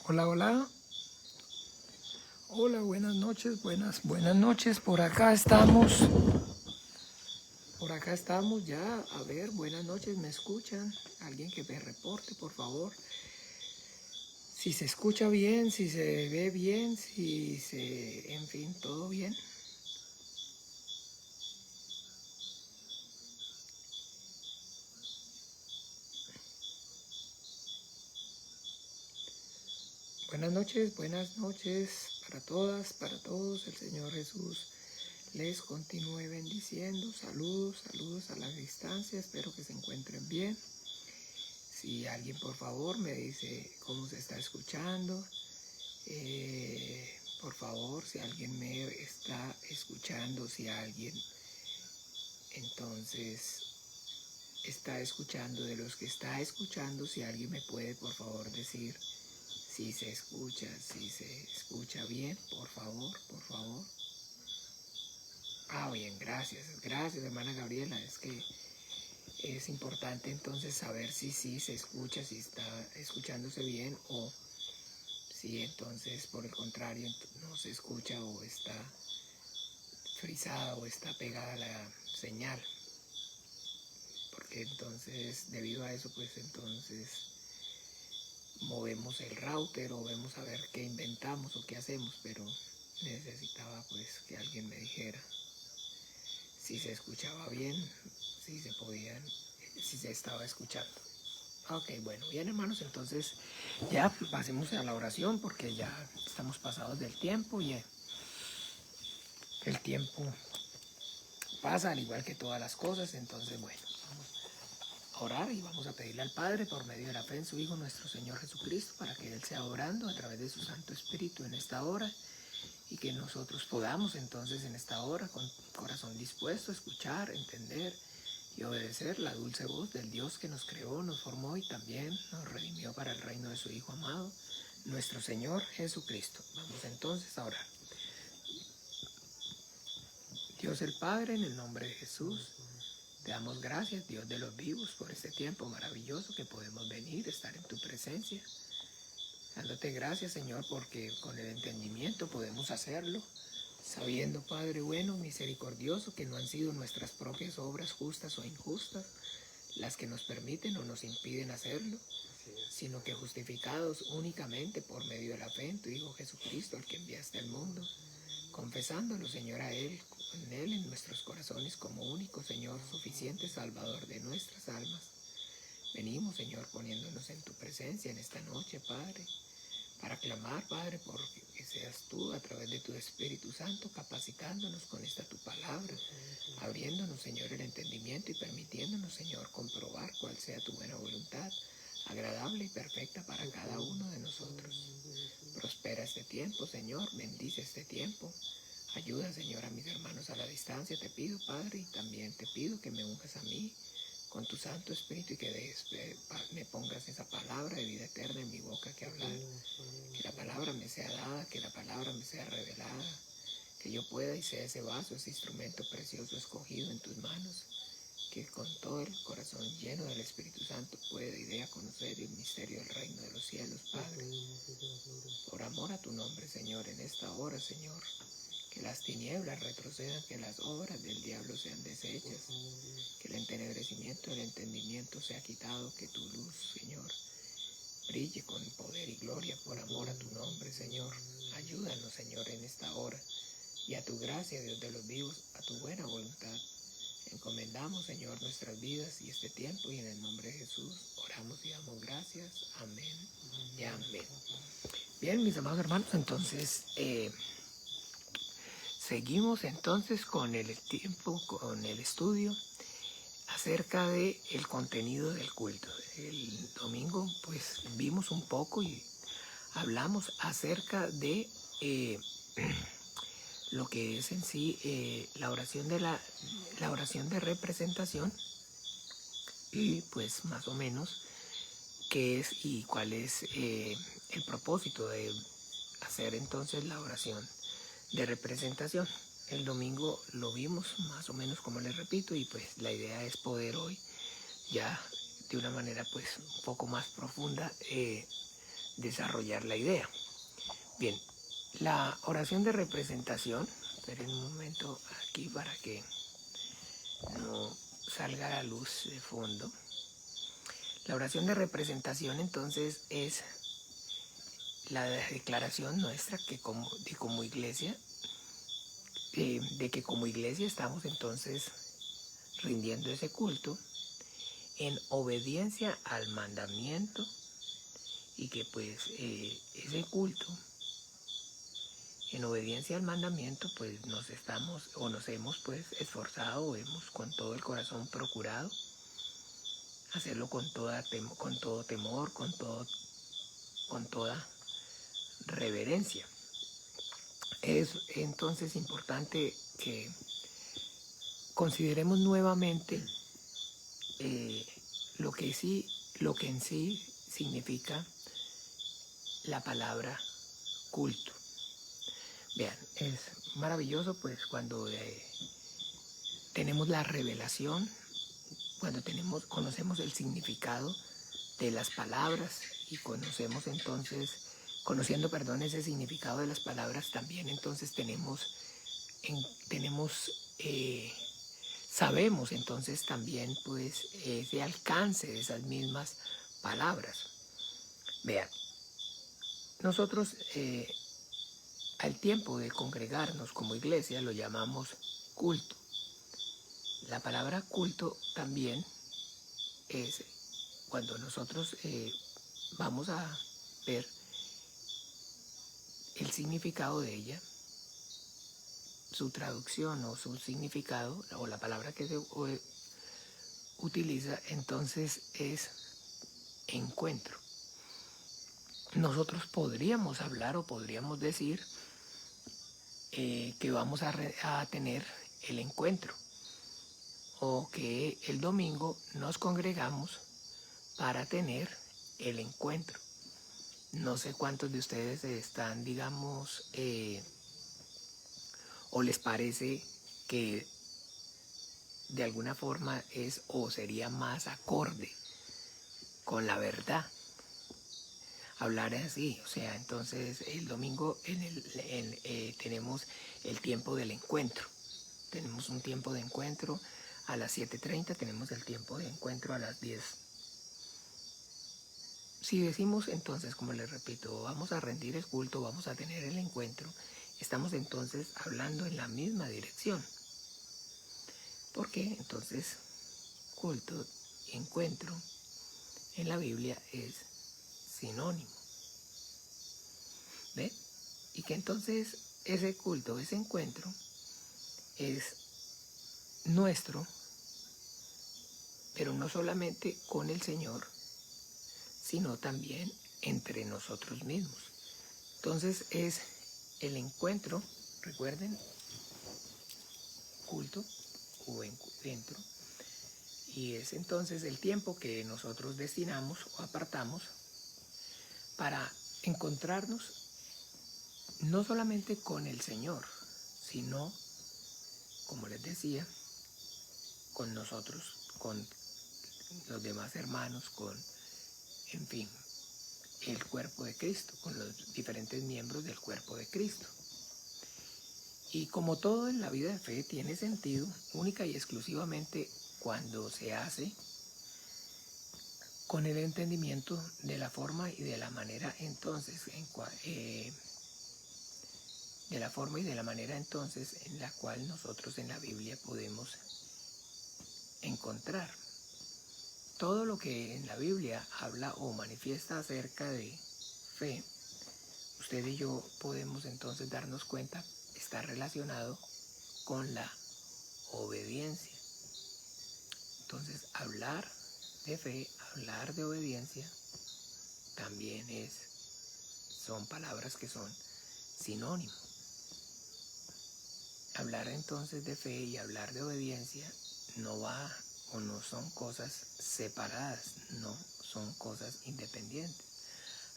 Hola, hola. Hola, buenas noches, buenas noches. Por acá estamos. Por acá estamos ya. A ver, buenas noches, ¿me escuchan? Alguien que me reporte, por favor. Si se escucha bien, si se ve bien, en fin, todo bien. Buenas noches para todas, para todos. El Señor Jesús les continúe bendiciendo. Saludos, saludos a la distancia. Espero que se encuentren bien. Si alguien por favor me dice cómo se está escuchando, por favor, si alguien me está escuchando, si alguien entonces está escuchando, de los que está escuchando, si alguien me puede por favor decir si se escucha bien, por favor, por favor. Ah, bien, gracias hermana Gabriela, es que es importante entonces saber si se escucha, si está escuchándose bien o si entonces por el contrario no se escucha o está frisada o está pegada la señal, porque entonces debido a eso pues entonces movemos el router o vemos a ver qué inventamos o qué hacemos, pero necesitaba pues que alguien me dijera si se escuchaba bien, si se podían, si se estaba escuchando. Ok, bueno, bien hermanos, entonces ya pasemos a la oración porque ya estamos pasados del tiempo y el tiempo pasa al igual que todas las cosas, entonces bueno, vamos a orar y vamos a pedirle al Padre por medio de la fe en su Hijo nuestro Señor Jesucristo para que Él sea orando a través de su Santo Espíritu en esta hora y que nosotros podamos entonces en esta hora con corazón dispuesto a escuchar, entender y obedecer la dulce voz del Dios que nos creó, nos formó y también nos redimió para el reino de su Hijo amado, nuestro Señor Jesucristo. Vamos entonces a orar. Dios el Padre, en el nombre de Jesús, te damos gracias, Dios de los vivos, por este tiempo maravilloso que podemos venir, estar en tu presencia. Dándote gracias, Señor, porque con el entendimiento podemos hacerlo, sabiendo, Padre bueno, misericordioso, que no han sido nuestras propias obras justas o injustas las que nos permiten o nos impiden hacerlo, sino que justificados únicamente por medio de la fe en tu Hijo Jesucristo, el que enviaste al mundo, confesándolo, Señor, a Él, con Él en nuestros corazones como único Señor, suficiente Salvador de nuestras almas. Venimos, Señor, poniéndonos en tu presencia en esta noche, Padre, para clamar, Padre, porque seas tú a través de tu Espíritu Santo capacitándonos con esta tu palabra, abriéndonos, Señor, el entendimiento y permitiéndonos, Señor, comprobar cuál sea tu buena voluntad, agradable y perfecta para cada uno de nosotros. Prospera este tiempo, Señor, bendice este tiempo. Ayuda, Señor, a mis hermanos a la distancia, te pido, Padre, y también te pido que me unjas a mí con tu Santo Espíritu y que me pongas esa palabra de vida eterna en mi boca que hablar. Que la palabra me sea dada, que la palabra me sea revelada, que yo pueda y sea ese vaso, ese instrumento precioso escogido en tus manos, que con todo el corazón lleno del Espíritu Santo pueda y dé a conocer el misterio del reino de los cielos, Padre. Por amor a tu nombre, Señor, en esta hora, Señor, que las tinieblas retrocedan, que las obras del diablo sean deshechas, que el entenebrecimiento del entendimiento sea quitado, que tu luz, Señor, brille con poder y gloria por amor a tu nombre, Señor. Ayúdanos, Señor, en esta hora y a tu gracia, Dios de los vivos, a tu buena voluntad. Encomendamos, Señor, nuestras vidas y este tiempo y en el nombre de Jesús oramos y damos gracias. Amén y amén. Bien, mis amados hermanos, entonces seguimos entonces con el tiempo, con el estudio acerca de el contenido del culto. El domingo pues vimos un poco y hablamos acerca de lo que es en sí la oración de representación y pues más o menos qué es y cuál es el propósito de hacer entonces la oración de representación. El domingo lo vimos más o menos como les repito y pues la idea es poder hoy ya de una manera pues un poco más profunda desarrollar la idea. Bien, la oración de representación, esperen un momento aquí para que no salga la luz de fondo. La oración de representación entonces es la declaración nuestra que como iglesia, de que como iglesia estamos entonces rindiendo ese culto en obediencia al mandamiento, y que pues ese culto en obediencia al mandamiento pues nos hemos pues esforzado, o hemos con todo el corazón procurado hacerlo con todo temor, con toda reverencia. Es entonces importante que consideremos nuevamente lo que en sí significa la palabra culto. Vean, es maravilloso pues cuando tenemos la revelación, cuando conocemos el significado de las palabras, y conociendo ese significado de las palabras, también entonces sabemos entonces también pues ese alcance de esas mismas palabras. Vean, nosotros al tiempo de congregarnos como iglesia lo llamamos culto. La palabra culto también es cuando nosotros vamos a ver el significado de ella, su traducción o su significado, o la palabra que se utiliza, entonces es encuentro. Nosotros podríamos hablar o podríamos decir que vamos a tener el encuentro, o que el domingo nos congregamos para tener el encuentro. No sé cuántos de ustedes están, digamos, o les parece que de alguna forma es o sería más acorde con la verdad hablar así. O sea, entonces el domingo tenemos el tiempo del encuentro. Tenemos un tiempo de encuentro a las 7:30, tenemos el tiempo de encuentro a las 10. Si decimos entonces, como les repito, vamos a rendir el culto, vamos a tener el encuentro, estamos entonces hablando en la misma dirección. Porque entonces culto y encuentro en la Biblia es sinónimo. ¿Ve? Y que entonces ese culto, ese encuentro es nuestro, pero no solamente con el Señor, sino también entre nosotros mismos. Entonces es el encuentro, recuerden, culto o encuentro, y es entonces el tiempo que nosotros destinamos o apartamos para encontrarnos no solamente con el Señor, sino, como les decía, con nosotros, con los demás hermanos, en fin, el cuerpo de Cristo, con los diferentes miembros del cuerpo de Cristo. Y como todo en la vida de fe tiene sentido única y exclusivamente cuando se hace con el entendimiento de la forma y de la manera entonces en la cual nosotros en la Biblia podemos encontrar. Todo lo que en la Biblia habla o manifiesta acerca de fe, usted y yo podemos entonces darnos cuenta, está relacionado con la obediencia. Entonces, hablar de fe, hablar de obediencia, también son palabras que son sinónimos. Hablar entonces de fe y hablar de obediencia no son cosas separadas, no son cosas independientes.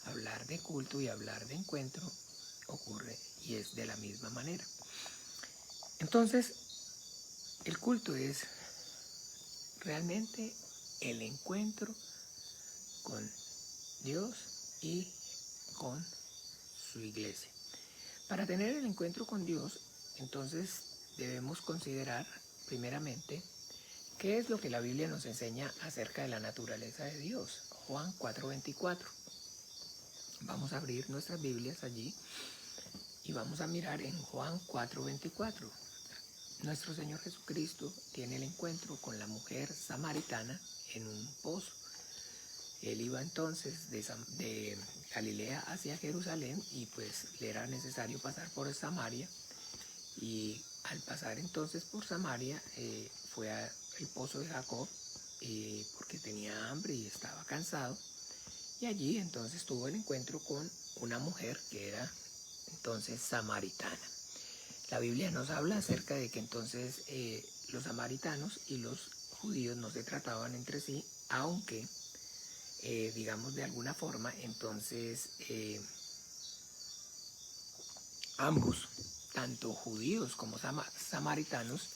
Hablar de culto y hablar de encuentro ocurre y es de la misma manera. Entonces, el culto es realmente el encuentro con Dios y con su iglesia. Para tener el encuentro con Dios, entonces debemos considerar primeramente qué es lo que la Biblia nos enseña acerca de la naturaleza de Dios. Juan 4:24. Vamos a abrir nuestras Biblias allí y vamos a mirar en Juan 4:24. Nuestro Señor Jesucristo tiene el encuentro con la mujer samaritana en un pozo. Él iba entonces de Galilea hacia Jerusalén y pues le era necesario pasar por Samaria, y al pasar entonces por Samaria fue al pozo de Jacob porque tenía hambre y estaba cansado, y allí entonces tuvo el encuentro con una mujer que era entonces samaritana. La Biblia nos habla acerca de que entonces los samaritanos y los judíos no se trataban entre sí, aunque digamos de alguna forma entonces ambos, tanto judíos como samaritanos,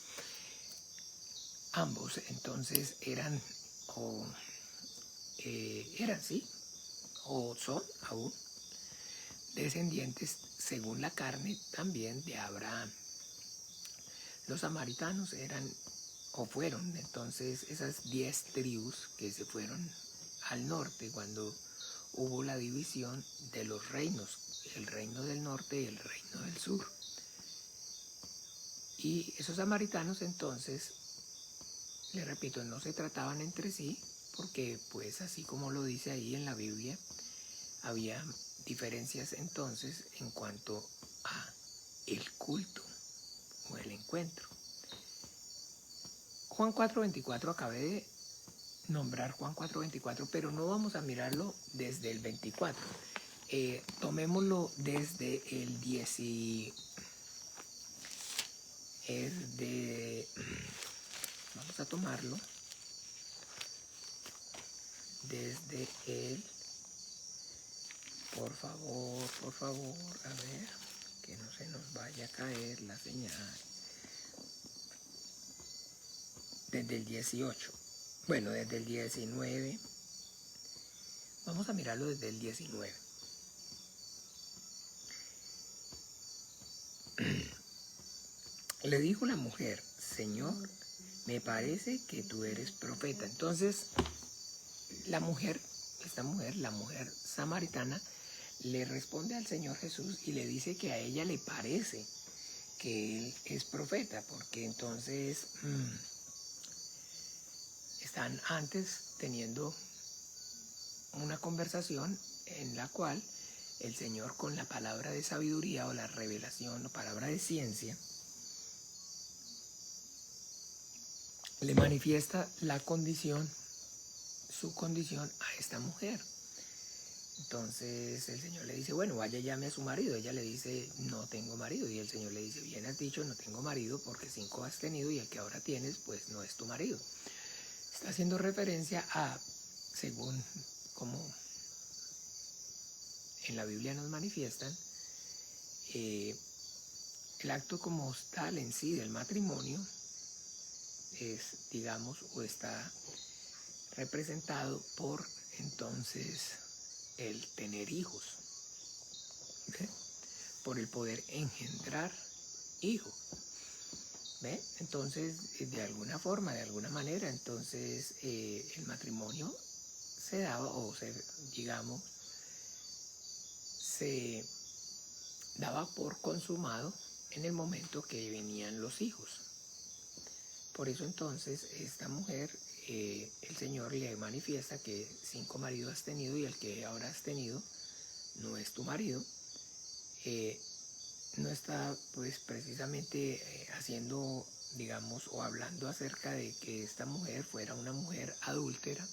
ambos entonces eran sí, o son aún descendientes según la carne también de Abraham. Los samaritanos eran o fueron entonces esas 10 tribus que se fueron al norte cuando hubo la división de los reinos, el reino del norte y el reino del sur. Y esos samaritanos entonces, les repito, no se trataban entre sí porque pues así como lo dice ahí en la Biblia, había diferencias entonces en cuanto a el culto o el encuentro. Juan 4:24, acabé de nombrar Juan 4:24, pero no vamos a mirarlo desde el 24. Tomémoslo desde el 10 vamos a tomarlo desde el, por favor, a ver, que no se nos vaya a caer la señal. Desde el 18. Bueno, desde el 19. Vamos a mirarlo desde el 19. Le dijo la mujer: Señor, me parece que tú eres profeta. Entonces, la mujer samaritana, le responde al Señor Jesús y le dice que a ella le parece que él es profeta, porque entonces están antes teniendo una conversación en la cual el Señor, con la palabra de sabiduría o la revelación o palabra de ciencia, le manifiesta su condición a esta mujer. Entonces el Señor le dice: bueno, vaya, llame a su marido. Ella le dice: no tengo marido. Y el Señor le dice: bien has dicho, no tengo marido, porque 5 has tenido y el que ahora tienes pues no es tu marido. Está haciendo referencia a, según como en la Biblia nos manifiestan, el acto como tal en sí del matrimonio es, digamos, o está representado por entonces el tener hijos, ¿ve? Por el poder engendrar hijos, ¿ve? Entonces, de alguna forma, de alguna manera, entonces el matrimonio se daba, digamos, se daba por consumado en el momento que venían los hijos. Por eso entonces esta mujer, el Señor le manifiesta que 5 maridos has tenido y el que ahora has tenido no es tu marido. No está pues precisamente haciendo, digamos, o hablando acerca de que esta mujer fuera una mujer adúltera,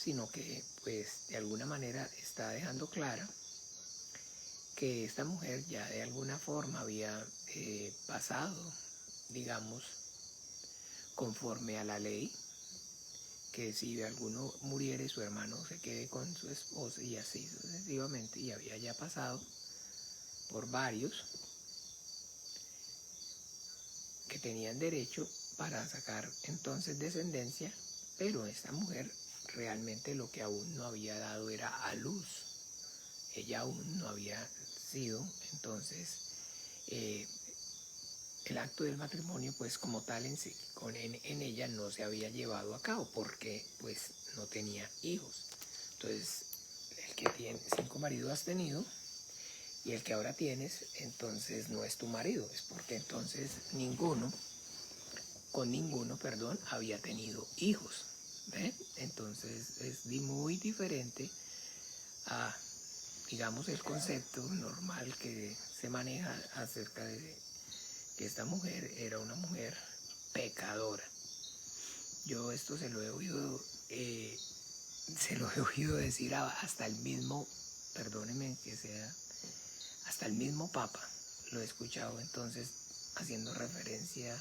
sino que pues de alguna manera está dejando clara que esta mujer ya de alguna forma había pasado, digamos, conforme a la ley, que si alguno muriere, su hermano se quede con su esposa, y así sucesivamente, y había ya pasado por varios que tenían derecho para sacar entonces descendencia, pero esta mujer realmente lo que aún no había dado era a luz. ella aún no había sido, entonces el acto del matrimonio pues como tal en ella no se había llevado a cabo porque pues no tenía hijos. Entonces el que tiene 5 maridos has tenido y el que ahora tienes entonces no es tu marido, es porque entonces con ninguno, perdón, había tenido hijos. ¿Ve? Entonces es muy diferente a, digamos, el concepto normal que se maneja acerca de que esta mujer era una mujer pecadora. Yo esto se lo he oído decir hasta el mismo, perdónenme que sea, hasta el mismo Papa lo he escuchado entonces haciendo referencia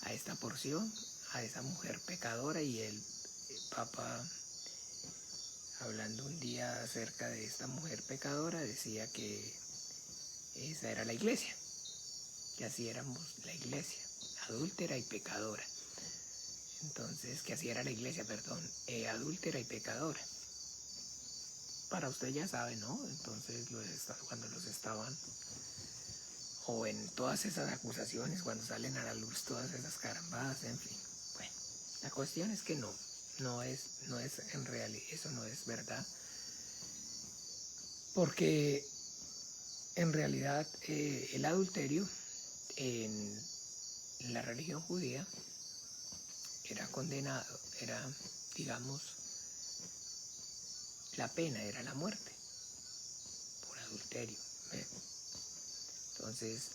a esta porción, a esa mujer pecadora, y el Papa, hablando un día acerca de esta mujer pecadora, decía que esa era la iglesia, que así éramos la iglesia, adúltera y pecadora. Entonces, que así era la iglesia, perdón, adúltera y pecadora. Para usted ya sabe, ¿no? Entonces, cuando los estaban, o en todas esas acusaciones, cuando salen a la luz todas esas carambadas, en fin. Bueno, la cuestión es que no es en realidad, eso no es verdad. Porque en realidad el adulterio en la religión judía era condenado, era, digamos, la pena era la muerte por adulterio. ¿Ve? Entonces,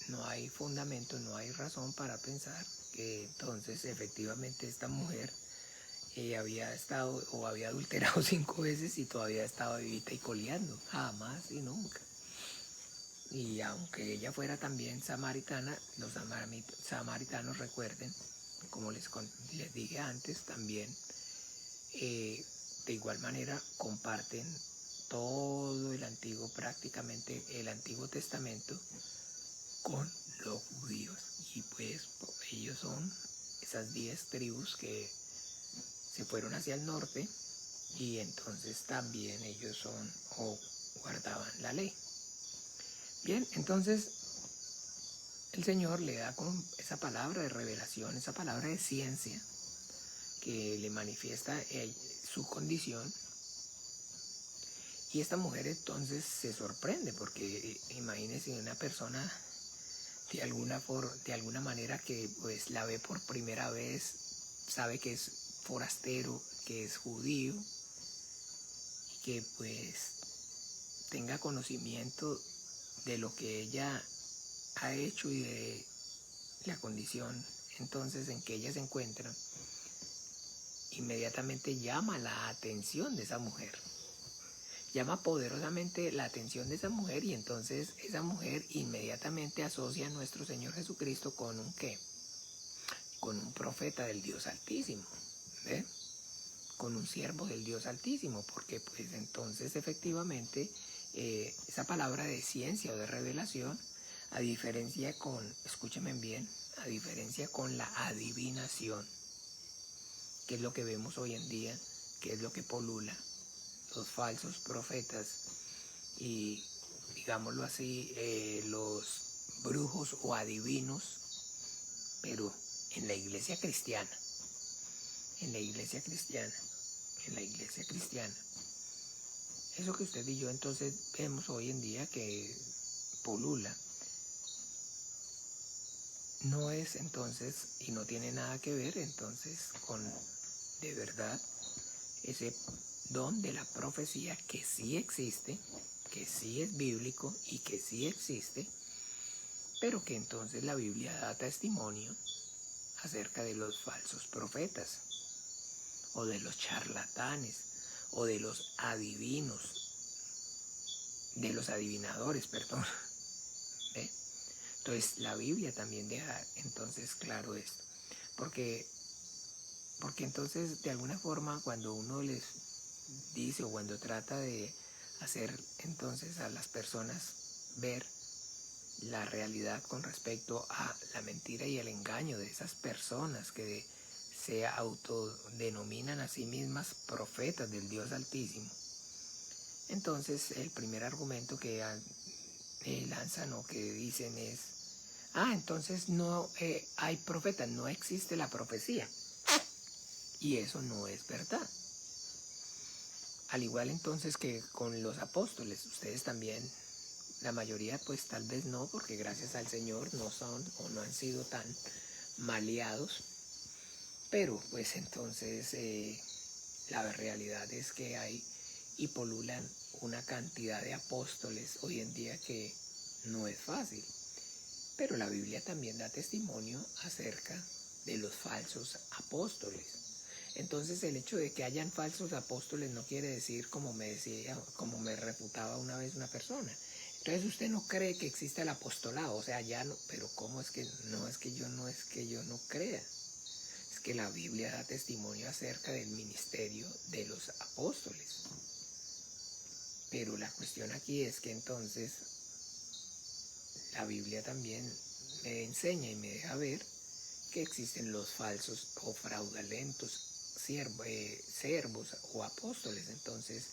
no hay fundamento, no hay razón para pensar que entonces efectivamente esta mujer había estado o había adulterado 5 veces y todavía estaba vivita y coleando, jamás y nunca. Y aunque ella fuera también samaritana, los samaritanos, recuerden, como les dije antes, también de igual manera comparten todo el antiguo, prácticamente el Antiguo Testamento con los judíos. Y pues ellos son esas 10 tribus que se fueron hacia el norte y entonces también ellos son o guardaban la ley. Bien, entonces el Señor le da con esa palabra de revelación, esa palabra de ciencia que le manifiesta su condición. Y esta mujer entonces se sorprende porque imagínense una persona de alguna manera que pues la ve por primera vez, sabe que es forastero, que es judío, y que pues tenga conocimiento de lo que ella ha hecho y de la condición entonces en que ella se encuentra, inmediatamente llama la atención de esa mujer. Llama poderosamente la atención de esa mujer y entonces esa mujer inmediatamente asocia a nuestro Señor Jesucristo con un ¿qué? Con un profeta del Dios Altísimo, ¿ve? Con un siervo del Dios Altísimo, porque pues entonces efectivamente esa palabra de ciencia o de revelación, a diferencia escúchenme bien, a diferencia con la adivinación, que es lo que vemos hoy en día, que es lo que polula, los falsos profetas y, digámoslo así, los brujos o adivinos, pero en la iglesia cristiana, en la iglesia cristiana, en la iglesia cristiana. Eso que usted y yo entonces vemos hoy en día que polula, no es entonces y no tiene nada que ver entonces con de verdad ese don de la profecía que sí existe, que sí es bíblico y que sí existe, pero que entonces la Biblia da testimonio acerca de los falsos profetas o de los charlatanes o de los adivinos, de los adivinadores, perdón. ¿Ve? Entonces la Biblia también deja entonces claro esto, porque entonces de alguna forma cuando uno les dice o cuando trata de hacer entonces a las personas ver la realidad con respecto a la mentira y el engaño de esas personas que se autodenominan a sí mismas profetas del Dios Altísimo, Entonces el primer argumento que lanzan o que dicen es, entonces no hay profetas, no existe la profecía. Y eso no es verdad. Al igual entonces que con los apóstoles, ustedes también, la mayoría pues tal vez no, porque gracias al Señor no son o no han sido tan maleados, pero pues entonces la realidad es que hay y polulan una cantidad de apóstoles hoy en día que no es fácil. Pero la Biblia también da testimonio acerca de los falsos apóstoles. Entonces el hecho de que hayan falsos apóstoles no quiere decir, como me refutaba una vez una persona. Entonces usted no cree que exista el apostolado, o sea, ya no, pero ¿cómo es que no es que yo no crea? Es que la Biblia da testimonio acerca del ministerio de los apóstoles. Pero la cuestión aquí es que entonces la Biblia también me enseña y me deja ver que existen los falsos o fraudulentos siervos o apóstoles. Entonces,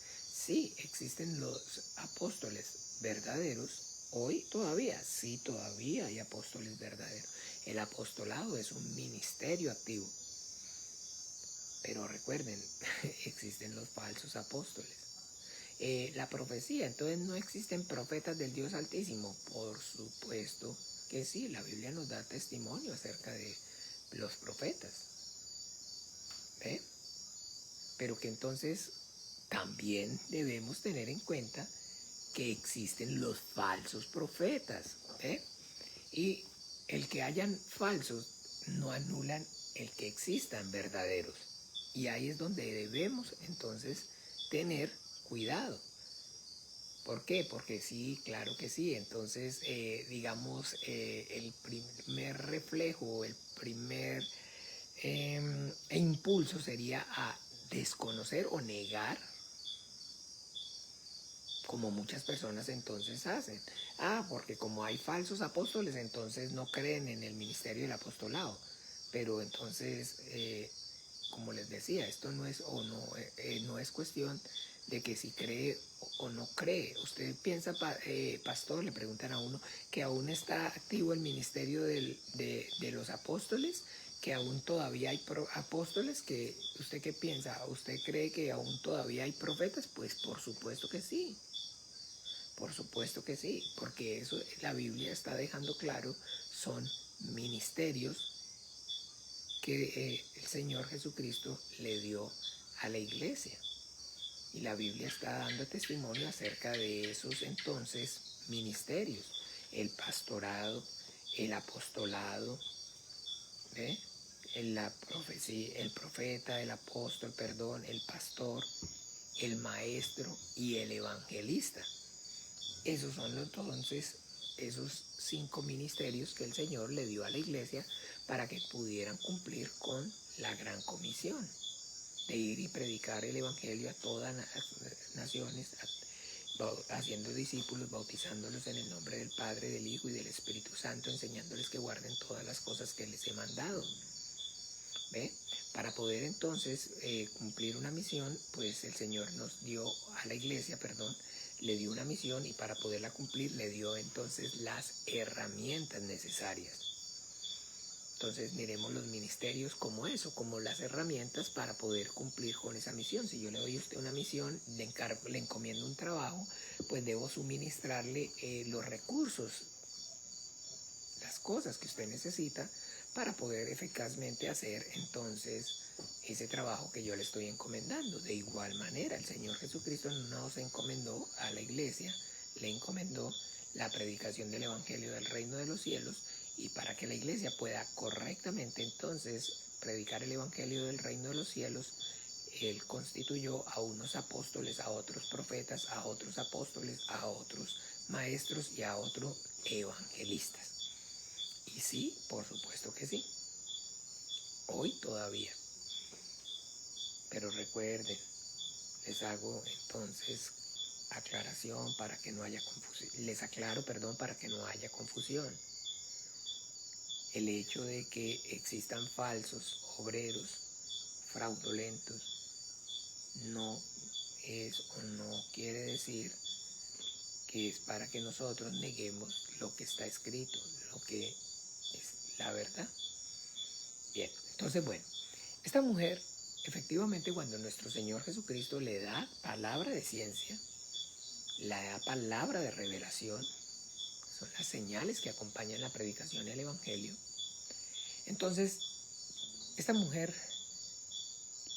sí, existen los apóstoles verdaderos. Hoy todavía, sí, todavía hay apóstoles verdaderos. El apostolado es un ministerio activo. Pero recuerden, existen los falsos apóstoles. La profecía, entonces no existen profetas del Dios Altísimo. Por supuesto que sí, la Biblia nos da testimonio acerca de los profetas. ¿Ve? Pero que entonces también debemos tener en cuenta que existen los falsos profetas. ¿Ve? Y el que hayan falsos no anulan el que existan verdaderos. Y ahí es donde debemos entonces tener cuidado. ¿Por qué? Porque sí, claro que sí. Entonces, digamos, el primer reflejo, el primer impulso sería a desconocer o negar, como muchas personas entonces hacen. Porque como hay falsos apóstoles, entonces no creen en el ministerio del apostolado. Pero entonces, como les decía, esto no es no es cuestión de que si cree o no cree. Usted piensa, pastor, le preguntan a uno, que aún está activo el ministerio de los apóstoles, que aún todavía hay apóstoles. Que ¿usted qué piensa? ¿Usted cree que aún todavía hay profetas? Pues por supuesto que sí. Por supuesto que sí, porque eso la Biblia está dejando claro, son ministerios que el Señor Jesucristo le dio a la iglesia. Y la Biblia está dando testimonio acerca de esos entonces ministerios: el pastorado, el apostolado, ¿ve? La profecía, el profeta, el apóstol, perdón, el pastor, el maestro y el evangelista. Esos son entonces esos 5 ministerios que el Señor le dio a la iglesia para que pudieran cumplir con la gran comisión de ir y predicar el evangelio a todas las naciones, haciendo discípulos, bautizándolos en el nombre del Padre, del Hijo y del Espíritu Santo, enseñándoles que guarden todas las cosas que les he mandado. ¿Ve? Para poder entonces cumplir una misión, pues el Señor nos dio a la iglesia, le dio una misión, y para poderla cumplir le dio entonces las herramientas necesarias. Entonces miremos los ministerios como eso, como las herramientas para poder cumplir con esa misión. Si yo le doy a usted una misión, le encomiendo un trabajo, pues debo suministrarle los recursos, las cosas que usted necesita para poder eficazmente hacer entonces ese trabajo que yo le estoy encomendando. De igual manera, el Señor Jesucristo nos encomendó a la iglesia, le encomendó la predicación del Evangelio del Reino de los Cielos, y para que la iglesia pueda correctamente entonces predicar el Evangelio del Reino de los Cielos, Él constituyó a unos apóstoles, a otros profetas, a otros apóstoles, a otros maestros y a otros evangelistas. Y sí, por supuesto que sí. Hoy todavía. Pero recuerden, les hago entonces aclaración para que no haya confusión. Les aclaro, para que no haya confusión. El hecho de que existan falsos obreros fraudulentos no no quiere decir que es para que nosotros neguemos lo que está escrito, lo que es la verdad. Bien, entonces bueno, esta mujer, efectivamente, cuando nuestro Señor Jesucristo le da palabra de ciencia, le da palabra de revelación, son las señales que acompañan la predicación y el Evangelio. Entonces, esta mujer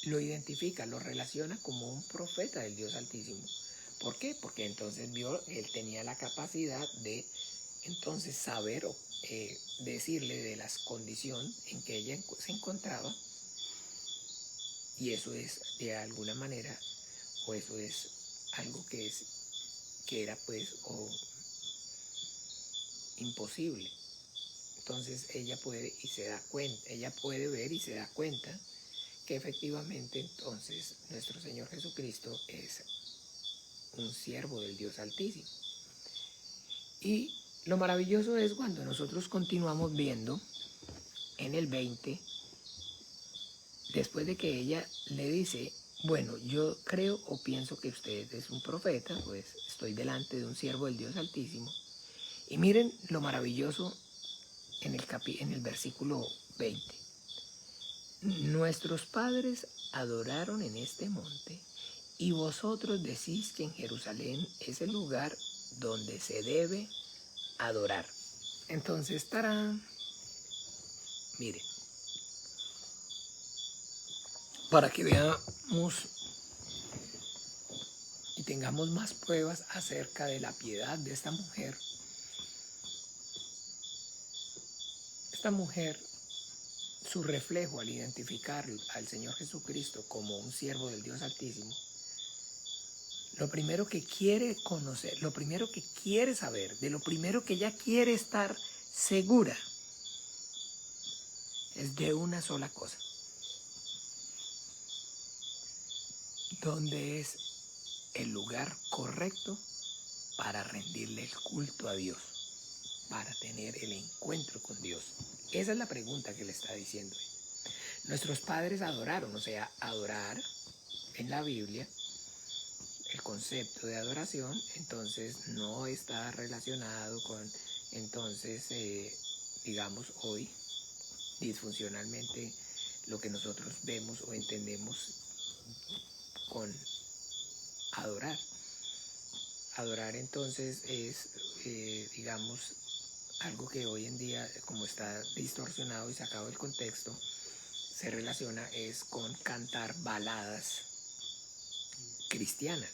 lo identifica, lo relaciona como un profeta del Dios Altísimo. ¿Por qué? Porque entonces él tenía la capacidad de entonces saber o decirle de la condición en que ella se encontraba, y eso es de alguna manera, o eso es algo que era pues imposible. Entonces ella puede ver y se da cuenta que efectivamente entonces nuestro Señor Jesucristo es un siervo del Dios Altísimo. Y lo maravilloso es cuando nosotros continuamos viendo en el 20, después de que ella le dice, bueno, yo creo o pienso que usted es un profeta, pues estoy delante de un siervo del Dios Altísimo. Y miren lo maravilloso en el versículo 20. Nuestros padres adoraron en este monte, y vosotros decís que en Jerusalén es el lugar donde se debe adorar. Entonces, tarán, mire, para que veamos y tengamos más pruebas acerca de la piedad de esta mujer. Esta mujer, su reflejo al identificar al Señor Jesucristo como un siervo del Dios Altísimo, lo primero que quiere conocer, lo primero que quiere saber, de lo primero que ella quiere estar segura, es de una sola cosa. ¿Dónde es el lugar correcto para rendirle el culto a Dios, para tener el encuentro con Dios? Esa es la pregunta que le está diciendo. Nuestros padres adoraron, o sea, adorar en la Biblia, el concepto de adoración, entonces no está relacionado con, entonces, digamos, hoy, disfuncionalmente, lo que nosotros vemos o entendemos con adorar. Adorar entonces es, digamos, algo que hoy en día, como está distorsionado y sacado del contexto, se relaciona es con cantar baladas cristianas.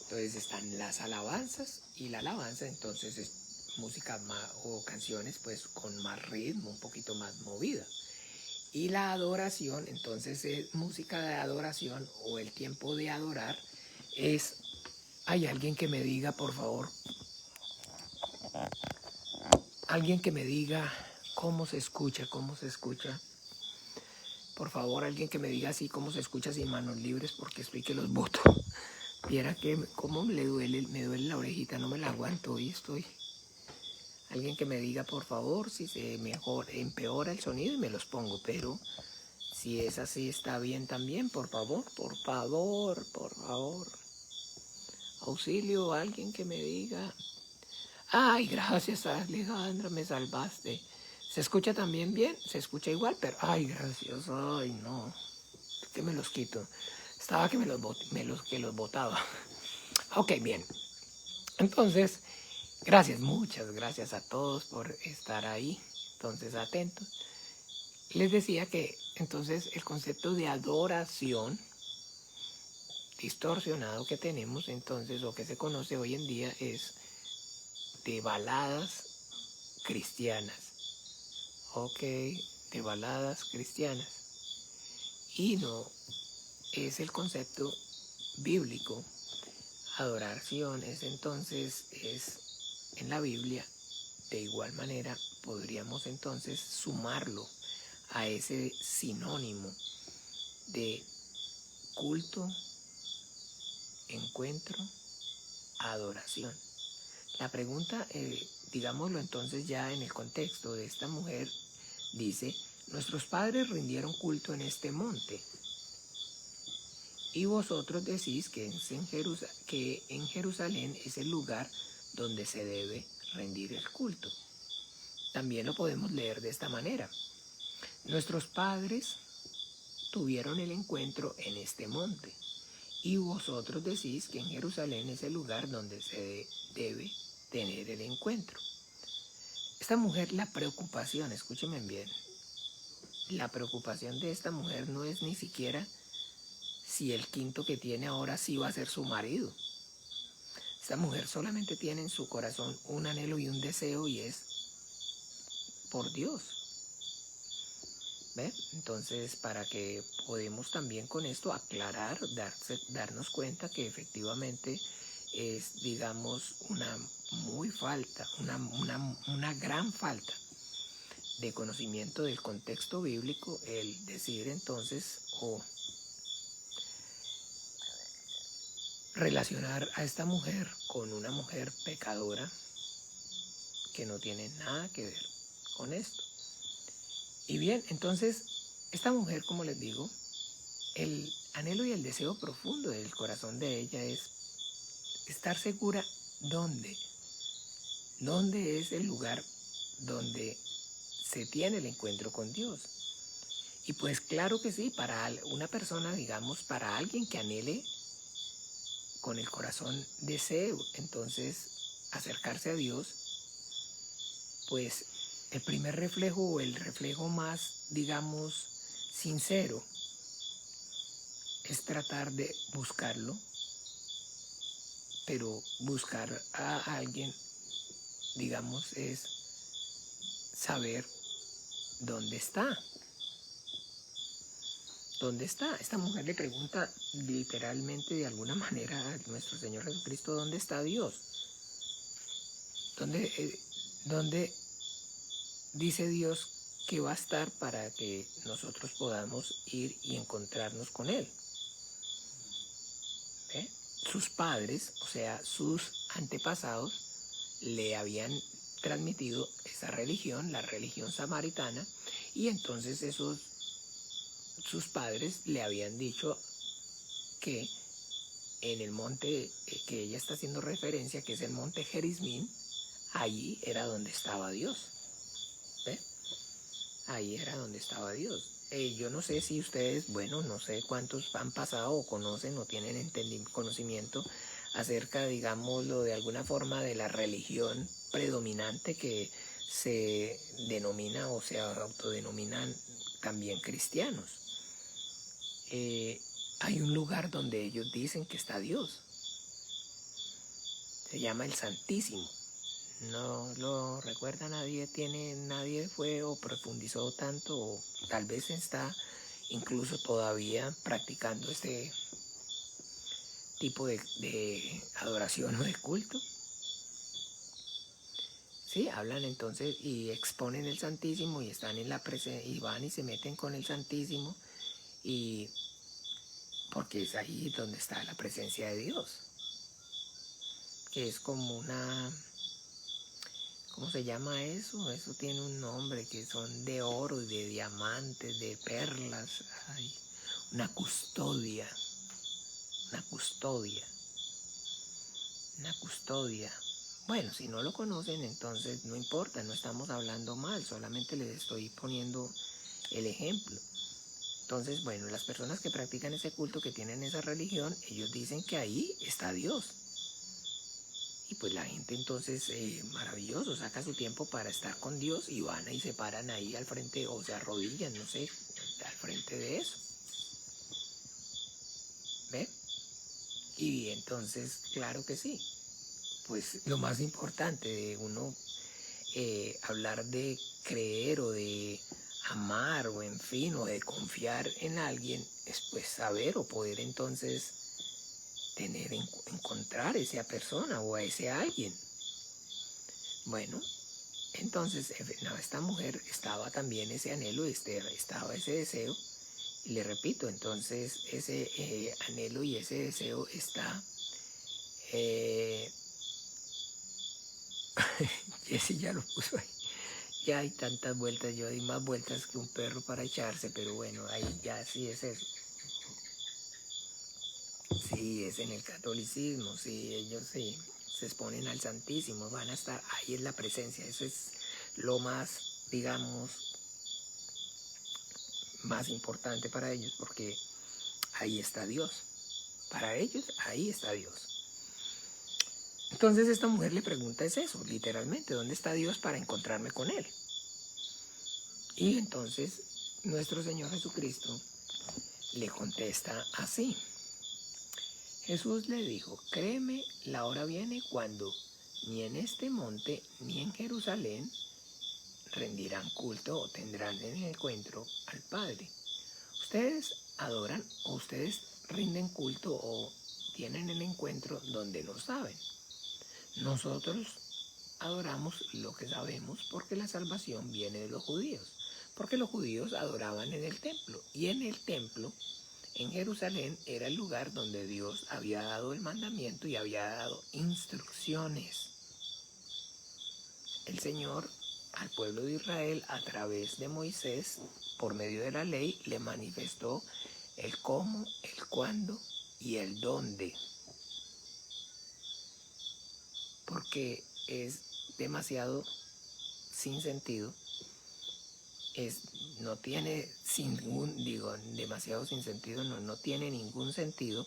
Entonces están las alabanzas, y la alabanza entonces es música o canciones pues con más ritmo, un poquito más movida. Y la adoración entonces es música de adoración, o el tiempo de adorar es... ¿Hay alguien que me diga, por favor? Alguien que me diga cómo se escucha, Por favor, alguien que me diga así cómo se escucha sin manos libres, porque estoy que los boto. Viera que cómo me duele la orejita, no me la aguanto, hoy estoy. Alguien que me diga, por favor, si se empeora el sonido y me los pongo, pero si es así está bien también, por favor. Auxilio, alguien que me diga. Ay, gracias Alejandra, me salvaste. ¿Se escucha también bien? ¿Se escucha igual? Pero, ay, gracias, ay, no. ¿Qué me los quito? Estaba que los botaba. Ok, bien. Entonces, muchas gracias a todos por estar ahí, entonces atentos. Les decía que entonces el concepto de adoración distorsionado que tenemos entonces, o que se conoce hoy en día, es de baladas cristianas. Ok, de baladas cristianas. Y no es el concepto bíblico. Adoración es entonces, en la Biblia, de igual manera podríamos entonces sumarlo a ese sinónimo de culto, encuentro, adoración. La pregunta, digámoslo entonces ya en el contexto de esta mujer, dice, nuestros padres rindieron culto en este monte. Y vosotros decís que en Jerusalén es el lugar donde se debe rendir el culto. También lo podemos leer de esta manera. Nuestros padres tuvieron el encuentro en este monte, y vosotros decís que en Jerusalén es el lugar donde se debe tener el encuentro. Esta mujer, la preocupación, escúchenme bien, la preocupación de esta mujer no es ni siquiera si el quinto que tiene ahora sí va a ser su marido. Esta mujer solamente tiene en su corazón un anhelo y un deseo, y es por Dios. ¿Ve? Entonces, para que podamos también con esto aclarar, darnos cuenta que efectivamente es, digamos, una gran falta de conocimiento del contexto bíblico el decir entonces o relacionar a esta mujer con una mujer pecadora que no tiene nada que ver con esto. Y bien, entonces, esta mujer, como les digo, el anhelo y el deseo profundo del corazón de ella es estar segura dónde es el lugar donde se tiene el encuentro con Dios. Y pues claro que sí, para una persona, digamos, para alguien que anhele con el corazón deseo, entonces acercarse a Dios, pues el primer reflejo o el reflejo más, digamos, sincero es tratar de buscarlo, pero buscar a alguien, digamos, es saber dónde está. ¿Dónde está? Esta mujer le pregunta literalmente de alguna manera a nuestro Señor Jesucristo, ¿dónde está Dios? ¿Dónde dice Dios que va a estar para que nosotros podamos ir y encontrarnos con Él? ¿Ve? Sus padres, o sea, sus antepasados, le habían transmitido esa religión, la religión samaritana, y entonces sus padres le habían dicho que en el monte que ella está haciendo referencia, que es el monte Gerizim, allí era donde estaba Dios. ¿Ve? Ahí era donde estaba Dios. Yo no sé si ustedes, bueno, no sé cuántos han pasado o conocen o tienen conocimiento acerca, digámoslo de alguna forma, de la religión predominante que se denomina o se autodenominan también cristianos. Hay un lugar donde ellos dicen que está Dios. Se llama el Santísimo. No lo recuerda nadie, nadie fue o profundizó tanto, o tal vez está incluso todavía practicando este tipo de adoración o de culto. Sí, hablan entonces y exponen el Santísimo y están en la presencia y van y se meten con el Santísimo, y porque es ahí donde está la presencia de Dios, que es como una, ¿cómo se llama eso? Eso tiene un nombre, que son de oro y de diamantes, de perlas. Ay, una custodia. Una custodia. Una custodia. Bueno, si no lo conocen, entonces no importa, no estamos hablando mal, solamente les estoy poniendo el ejemplo. Entonces, bueno, las personas que practican ese culto, que tienen esa religión, ellos dicen que ahí está Dios. Y pues la gente entonces, maravilloso, saca su tiempo para estar con Dios y van y se paran ahí al frente o se arrodillan, no sé, al frente de eso. ¿Ve? Y entonces, claro que sí. Pues lo más importante de uno hablar de creer o de amar o en fin, o de confiar en alguien, es pues saber o poder entonces encontrar a esa persona o a ese alguien. Bueno, entonces esta mujer estaba también ese anhelo, estaba ese deseo, y le repito, entonces ese anhelo y ese deseo está, Jessy ya lo puso ahí. Ya hay tantas vueltas, yo di más vueltas que un perro para echarse, pero bueno, ahí ya sí es eso. Sí, es en el catolicismo, sí, ellos sí se exponen al Santísimo, van a estar, ahí es la presencia, eso es lo más, digamos, más importante para ellos, porque ahí está Dios. Para ellos, ahí está Dios. Entonces esta mujer le pregunta es eso, literalmente, ¿dónde está Dios para encontrarme con Él? Y entonces nuestro Señor Jesucristo le contesta así. Jesús le dijo, créeme, la hora viene cuando ni en este monte ni en Jerusalén rendirán culto o tendrán el encuentro al Padre. Ustedes adoran o ustedes rinden culto o tienen el encuentro donde no saben. Nosotros adoramos lo que sabemos porque la salvación viene de los judíos. Porque los judíos adoraban en el templo y en el templo en Jerusalén era el lugar donde Dios había dado el mandamiento y había dado instrucciones. El Señor al pueblo de Israel a través de Moisés, por medio de la ley, le manifestó el cómo, el cuándo y el dónde. Porque es demasiado sin sentido, no tiene demasiado sin sentido, no tiene ningún sentido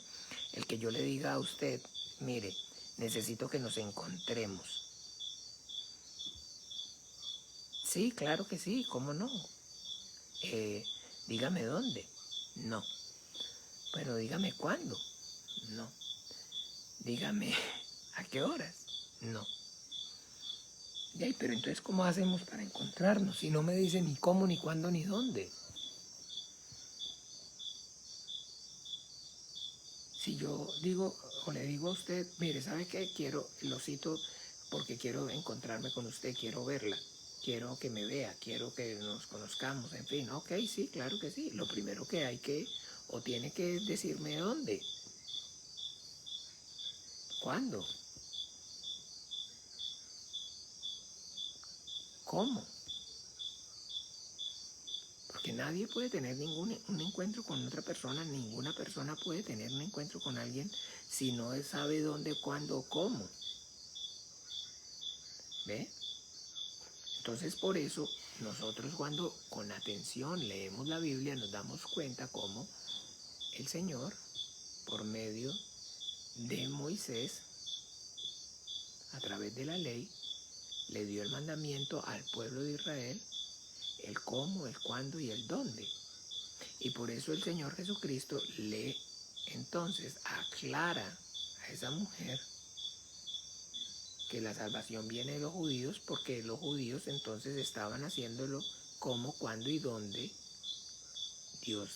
el que yo le diga a usted, mire, necesito que nos encontremos. Sí, claro que sí, ¿cómo no? Dígame dónde. No. Bueno, dígame cuándo. No. Dígame a qué horas. No. Pero entonces, ¿cómo hacemos para encontrarnos? Si no me dice ni cómo, ni cuándo, ni dónde. Si yo digo o le digo a usted, mire, ¿sabe qué? Lo cito porque quiero encontrarme con usted, quiero verla, quiero que me vea, quiero que nos conozcamos, en fin, ok, sí, claro que sí. Lo primero que hay que, o tiene que decirme dónde, cuándo, cómo. Porque nadie puede tener un encuentro con otra persona, ninguna persona puede tener un encuentro con alguien si no sabe dónde, cuándo o cómo. ¿Ve? Entonces por eso nosotros cuando con atención leemos la Biblia nos damos cuenta cómo el Señor, por medio de Moisés, a través de la ley, le dio el mandamiento al pueblo de Israel, el cómo, el cuándo y el dónde. Y por eso el Señor Jesucristo le entonces aclara a esa mujer que la salvación viene de los judíos, porque los judíos entonces estaban haciéndolo cómo, cuándo y dónde Dios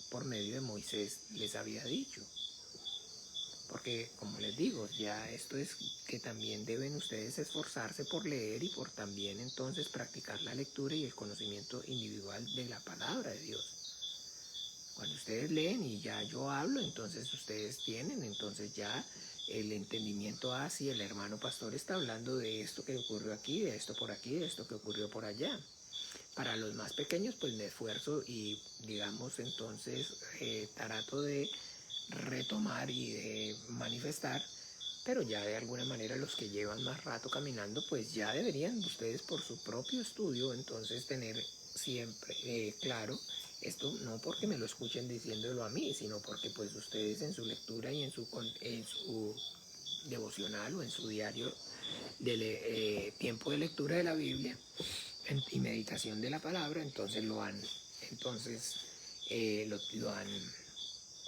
por medio de Moisés les había dicho. Porque, como les digo, ya esto es que también deben ustedes esforzarse por leer y por también entonces practicar la lectura y el conocimiento individual de la palabra de Dios. Cuando ustedes leen y ya yo hablo, entonces ustedes tienen, entonces ya el entendimiento así, el hermano pastor está hablando de esto que ocurrió aquí, de esto por aquí, de esto que ocurrió por allá. Para los más pequeños, pues me esfuerzo y digamos entonces trato de retomar y de manifestar, pero ya de alguna manera los que llevan más rato caminando, pues ya deberían ustedes por su propio estudio entonces tener siempre claro esto, no porque me lo escuchen diciéndolo a mí, sino porque pues ustedes en su lectura y en su devocional o en su diario de tiempo de lectura de la Biblia y meditación de la palabra, entonces lo han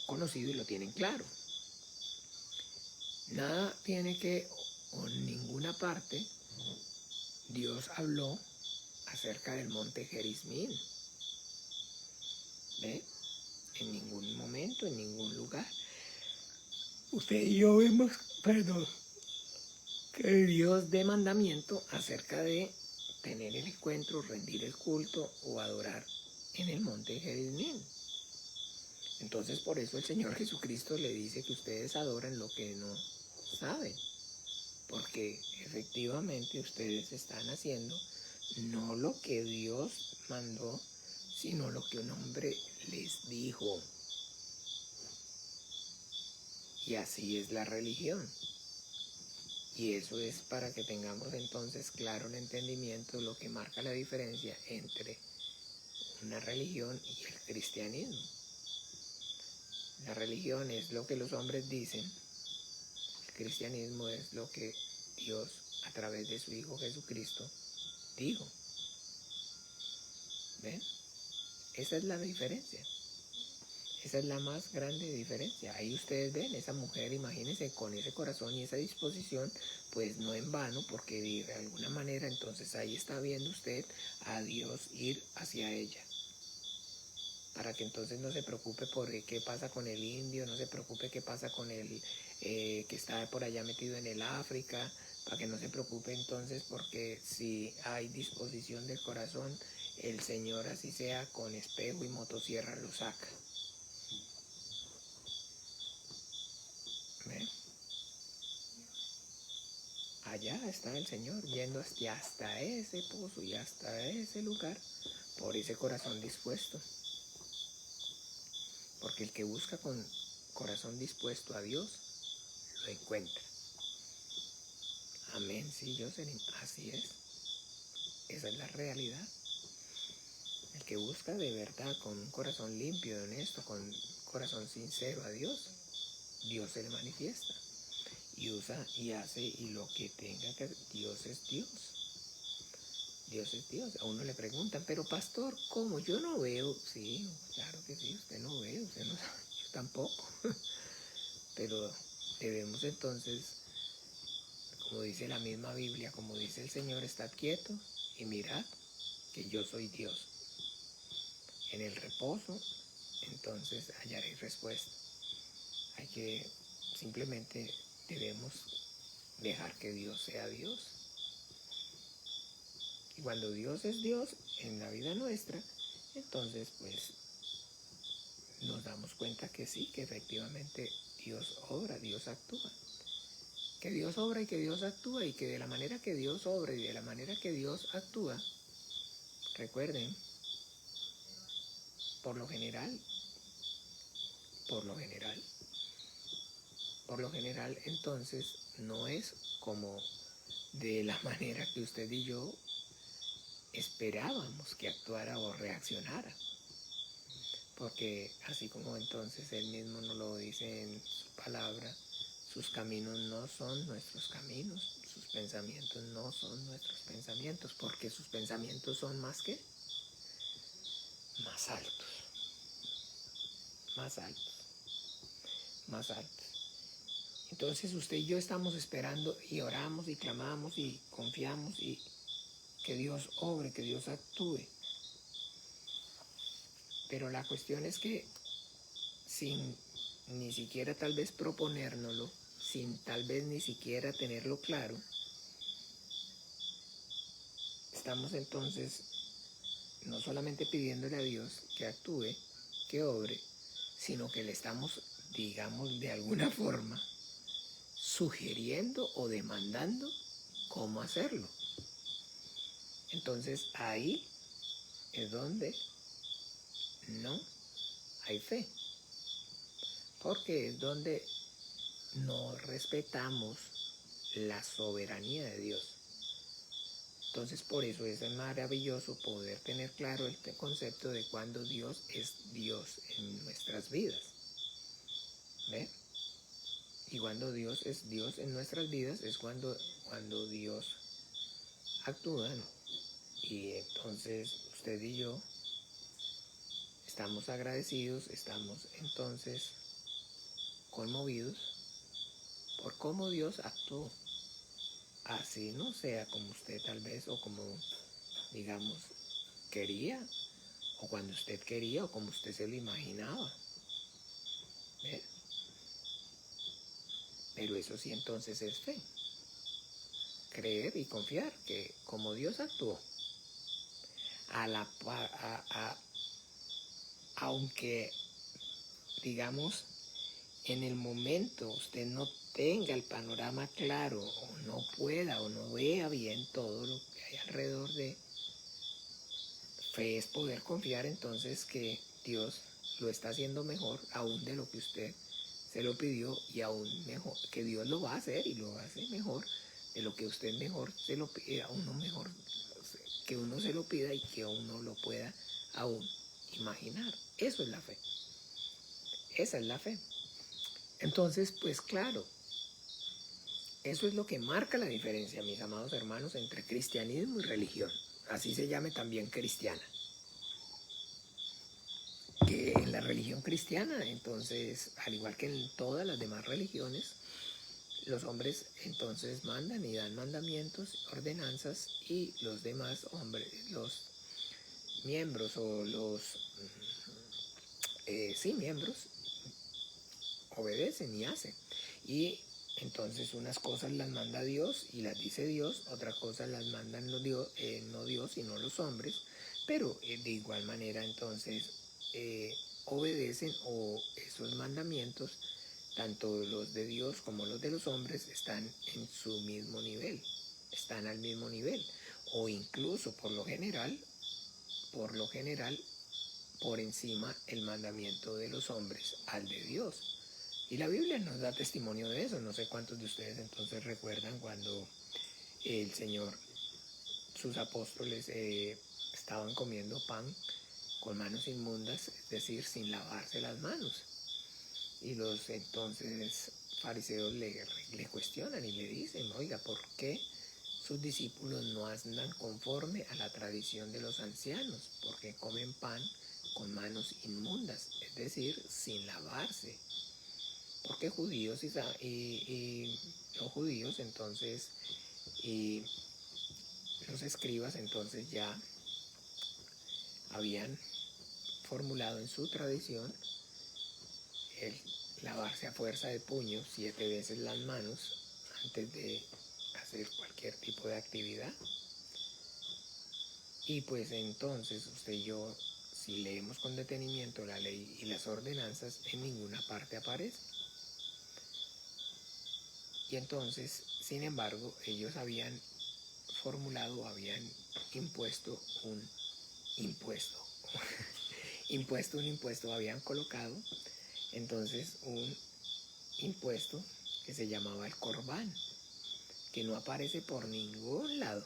conocido y lo tienen claro. Nada tiene que, o en ninguna parte, Dios habló acerca del monte Gerizim. ¿Ve? En ningún momento, en ningún lugar. Usted y yo vemos, que Dios dé mandamiento acerca de tener el encuentro, rendir el culto o adorar en el monte Gerizim. Entonces por eso el Señor Jesucristo le dice que ustedes adoran lo que no saben, porque efectivamente ustedes están haciendo no lo que Dios mandó, sino lo que un hombre les dijo. Y así es la religión. Y eso es para que tengamos entonces claro el entendimiento, lo que marca la diferencia entre una religión y el cristianismo. La religión es lo que los hombres dicen, el cristianismo es lo que Dios a través de su Hijo Jesucristo dijo. ¿Ven? Esa es la diferencia. Esa es la más grande diferencia. Ahí ustedes ven, esa mujer, imagínense, con ese corazón y esa disposición, pues no en vano, porque de alguna manera entonces ahí está viendo usted a Dios ir hacia ella. Para que entonces no se preocupe por qué pasa con el indio, no se preocupe qué pasa con el que está por allá metido en el África, para que no se preocupe entonces porque si hay disposición del corazón, el Señor así sea con espejo y motosierra lo saca. ¿Ven? Allá está el Señor yendo hasta ese pozo y hasta ese lugar por ese corazón dispuesto. Porque el que busca con corazón dispuesto a Dios, lo encuentra. Amén, sí, Jocelyn, así es. Esa es la realidad. El que busca de verdad con un corazón limpio, honesto, con un corazón sincero a Dios, Dios se le manifiesta. Y usa y hace y lo que tenga que hacer. Dios es Dios. Dios es Dios. A uno le preguntan, pero pastor, ¿cómo? Yo no veo. Sí, claro que sí, usted no ve, usted no sabe, yo tampoco. Pero debemos entonces, como dice la misma Biblia, como dice el Señor, estad quieto y mirad que yo soy Dios. En el reposo, entonces hallaréis respuesta. Hay que, simplemente debemos dejar que Dios sea Dios. Y cuando Dios es Dios en la vida nuestra, entonces pues nos damos cuenta que sí, que efectivamente Dios obra, Dios actúa. Que Dios obra y que Dios actúa y que de la manera que Dios obra y de la manera que Dios actúa, recuerden, por lo general, entonces no es como de la manera que usted y yo esperábamos que actuara o reaccionara. Porque así como entonces Él mismo nos lo dice en su palabra, sus caminos no son nuestros caminos, sus pensamientos no son nuestros pensamientos, porque sus pensamientos son más que más altos, más altos, más altos. Entonces usted y yo estamos esperando y oramos y clamamos y confiamos y que Dios obre, que Dios actúe. Pero la cuestión es que sin ni siquiera tal vez proponérnoslo, sin tal vez ni siquiera tenerlo claro, estamos entonces no solamente pidiéndole a Dios que actúe, que obre, sino que le estamos, digamos, de alguna forma, sugiriendo o demandando cómo hacerlo. Entonces ahí es donde no hay fe, porque es donde no respetamos la soberanía de Dios. Entonces por eso es maravilloso poder tener claro este concepto de cuando Dios es Dios en nuestras vidas. ¿Ve? Y cuando Dios es Dios en nuestras vidas es cuando Dios actúa, ¿no? Y entonces usted y yo estamos agradecidos, estamos entonces conmovidos por cómo Dios actuó. Así no sea como usted tal vez o como, digamos, quería, o cuando usted quería o como usted se lo imaginaba. ¿Ve? Pero eso sí entonces es fe. Creer y confiar que como Dios actuó, aunque digamos en el momento usted no tenga el panorama claro o no pueda o no vea bien todo lo que hay alrededor de fe, es poder confiar entonces que Dios lo está haciendo mejor aún de lo que usted se lo pidió y aún mejor, que Dios lo va a hacer y lo hace mejor de lo que usted mejor se lo pide, a uno mejor que uno se lo pida y que uno lo pueda aún imaginar. Eso es la fe. Esa es la fe. Entonces, pues claro, eso es lo que marca la diferencia, mis amados hermanos, entre cristianismo y religión. Así se llame también cristiana. Que en la religión cristiana, entonces, al igual que en todas las demás religiones, los hombres entonces mandan y dan mandamientos, ordenanzas, y los demás hombres, los miembros o los miembros obedecen y hacen. Y entonces unas cosas las manda Dios y las dice Dios, otras cosas las mandan no Dios sino los hombres, pero de igual manera entonces obedecen, o esos mandamientos, tanto los de Dios como los de los hombres, están en su mismo nivel, están al mismo nivel, o incluso por lo general, por encima el mandamiento de los hombres al de Dios. Y la Biblia nos da testimonio de eso. No sé cuántos de ustedes entonces recuerdan cuando el Señor, sus apóstoles, estaban comiendo pan con manos inmundas, es decir, sin lavarse las manos. Y los entonces fariseos le cuestionan y le dicen, oiga, ¿por qué sus discípulos no andan conforme a la tradición de los ancianos? Porque comen pan con manos inmundas, es decir, sin lavarse. Porque judíos y los judíos entonces, y los escribas entonces ya habían formulado en su tradición el lavarse a fuerza de puño 7 veces las manos antes de hacer cualquier tipo de actividad. Y pues entonces usted y yo, si leemos con detenimiento la ley y las ordenanzas, en ninguna parte aparece. Y entonces, sin embargo, ellos habían formulado, habían impuesto un impuesto, habían colocado entonces un impuesto que se llamaba el Corbán, que no aparece por ningún lado.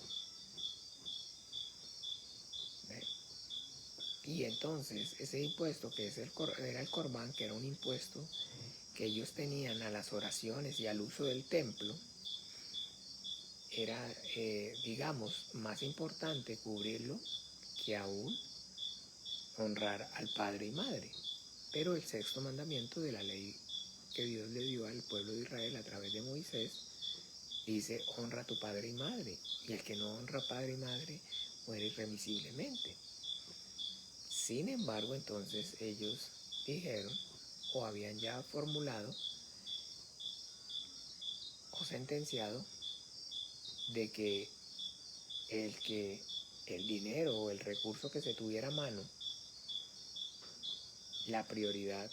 Y entonces ese impuesto que era el Corbán, que era un impuesto que ellos tenían a las oraciones y al uso del templo, era, digamos, más importante cubrirlo que aún honrar al padre y madre. Pero el sexto mandamiento de la ley que Dios le dio al pueblo de Israel a través de Moisés dice: honra a tu padre y madre, y el que no honra a padre y madre muere irremisiblemente. Sin embargo, entonces ellos dijeron, o habían ya formulado o sentenciado, de que el dinero o el recurso que se tuviera a mano, la prioridad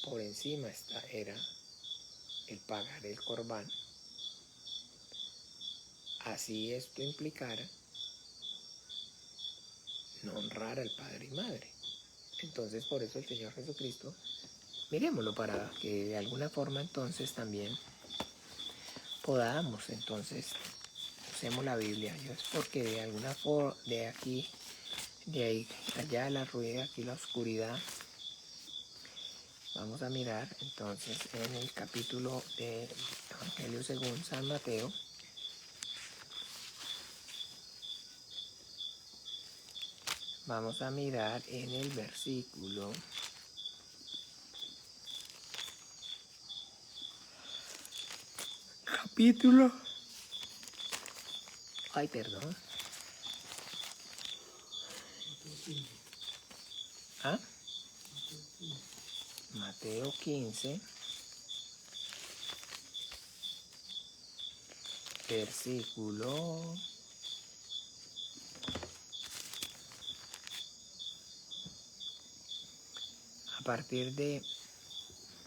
por encima era el pagar el Corbán. Así esto implicara no honrar al padre y madre. Entonces, por eso el Señor Jesucristo, miremoslo para que de alguna forma entonces también podamos, entonces usemos la Biblia. Yo es porque de alguna forma, de aquí, de ahí, allá la rueda, aquí la oscuridad. Vamos a mirar entonces en el capítulo de Evangelio según San Mateo. Vamos a mirar en el versículo Mateo 15, versículo a partir de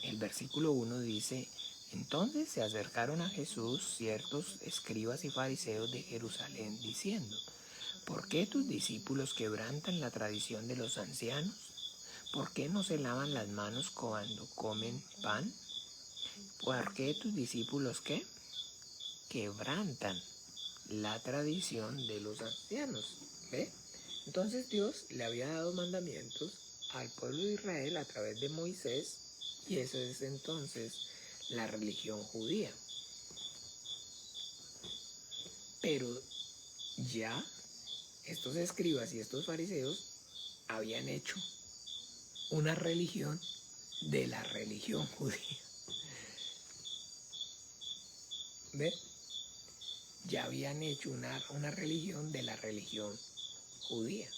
el versículo 1 dice: entonces se acercaron a Jesús ciertos escribas y fariseos de Jerusalén, diciendo: ¿por qué tus discípulos quebrantan la tradición de los ancianos? ¿por qué no se lavan las manos cuando comen pan? ¿Por qué tus discípulos qué? Quebrantan la tradición de los ancianos. ¿Ve? Entonces Dios le había dado mandamientos al pueblo de Israel a través de Moisés, y eso es entonces la religión judía. Pero ya estos escribas y estos fariseos habían hecho una religión de la religión judía. ¿Ve? Ya habían hecho una religión de la religión judía.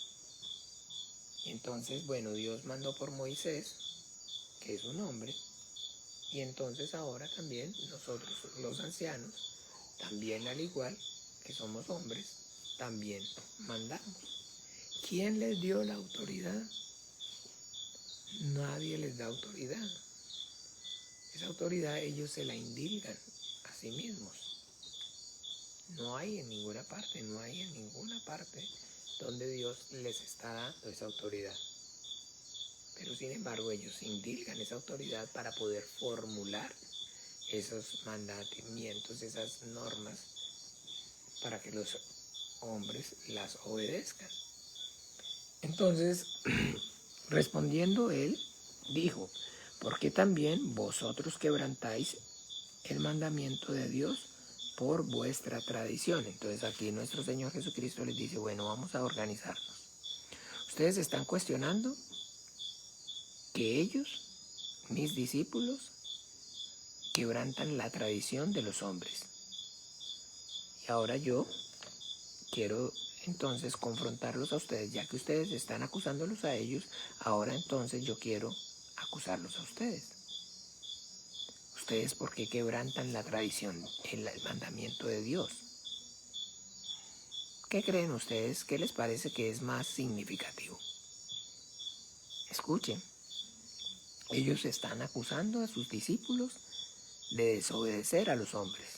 Entonces, bueno, Dios mandó por Moisés, que es un hombre, y entonces ahora también nosotros, los ancianos, también al igual que somos hombres, también mandamos. ¿Quién les dio la autoridad? Nadie les da autoridad. Esa autoridad ellos se la indilgan a sí mismos. No hay en ninguna parte donde Dios les está dando esa autoridad. Pero sin embargo ellos indilgan esa autoridad para poder formular esos mandamientos, esas normas, para que los hombres las obedezcan. Entonces, respondiendo él, dijo: ¿por qué también vosotros quebrantáis el mandamiento de Dios por vuestra tradición? Entonces aquí nuestro Señor Jesucristo les dice: bueno, vamos a organizarnos. Ustedes están cuestionando que ellos, mis discípulos, quebrantan la tradición de los hombres. Y ahora yo quiero entonces confrontarlos a ustedes, ya que ustedes están acusándolos a ellos. Ahora entonces yo quiero acusarlos a ustedes. ¿Ustedes por qué quebrantan la tradición, el mandamiento de Dios? ¿Qué creen ustedes? ¿Qué les parece que es más significativo? Escuchen, ellos están acusando a sus discípulos de desobedecer a los hombres.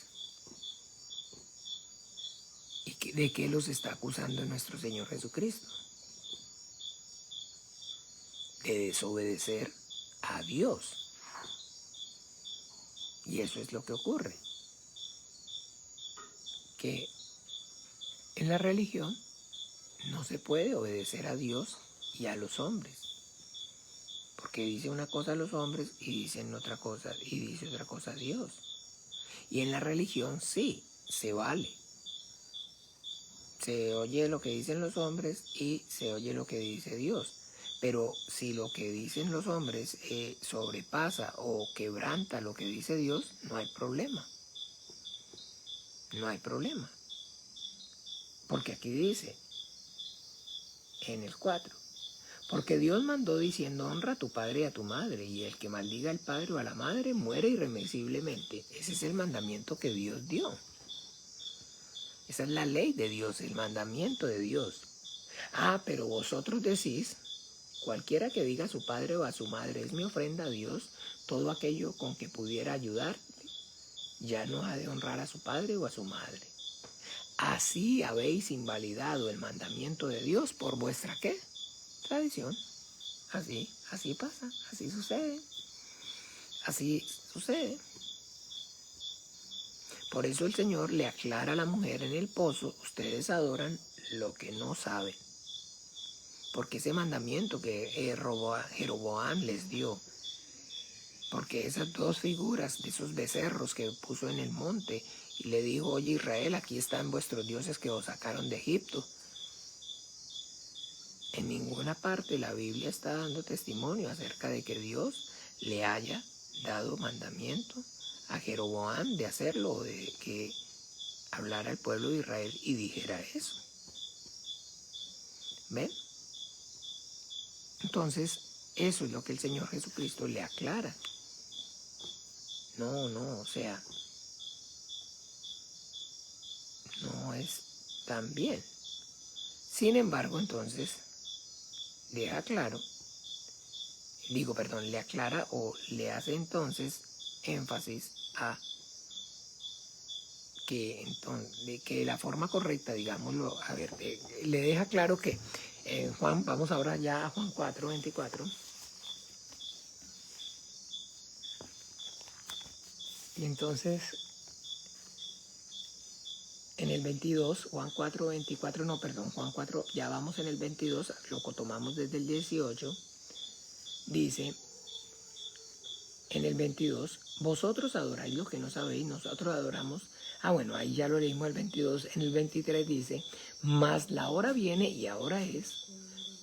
¿Y de qué los está acusando nuestro Señor Jesucristo? De desobedecer a Dios. Y eso es lo que ocurre. Que en la religión no se puede obedecer a Dios y a los hombres. Porque dice una cosa a los hombres y dicen otra cosa, y dice otra cosa a Dios. Y en la religión sí, se vale. Se oye lo que dicen los hombres y se oye lo que dice Dios. Pero si lo que dicen los hombres sobrepasa o quebranta lo que dice Dios, no hay problema. No hay problema. Porque aquí dice, en el 4, porque Dios mandó diciendo: honra a tu padre y a tu madre, y el que maldiga al padre o a la madre muere irremisiblemente. Ese es el mandamiento que Dios dio. Esa es la ley de Dios, el mandamiento de Dios. Ah, pero vosotros decís: cualquiera que diga a su padre o a su madre, es mi ofrenda a Dios, todo aquello con que pudiera ayudar, ya no ha de honrar a su padre o a su madre. Así habéis invalidado el mandamiento de Dios por vuestra ¿qué? Tradición. Así pasa, así sucede. Así sucede. Por eso el Señor le aclara a la mujer en el pozo: ustedes adoran lo que no saben. Porque ese mandamiento que Jeroboam les dio, porque esas dos figuras de esos becerros que puso en el monte y le dijo: oye Israel, aquí están vuestros dioses que os sacaron de Egipto. En ninguna parte la Biblia está dando testimonio acerca de que Dios le haya dado mandamiento a Jeroboam de hacerlo, o de que hablara al pueblo de Israel y dijera eso. ¿Ven? Entonces, eso es lo que el Señor Jesucristo le aclara. No, o sea, no es tan bien. Sin embargo, entonces, le aclara o le hace entonces énfasis a que la forma correcta, digámoslo, le deja claro que Juan, vamos ahora ya a Juan 4:24. Y entonces, en el 22, Juan 4, 24, no, perdón, Juan 4, ya vamos en el 22, lo tomamos desde el 18, dice, en el 22, vosotros adoráis lo que no sabéis, nosotros adoramos. Bueno, ahí ya lo leímos el 22, en el 23 dice, mas la hora viene y ahora es,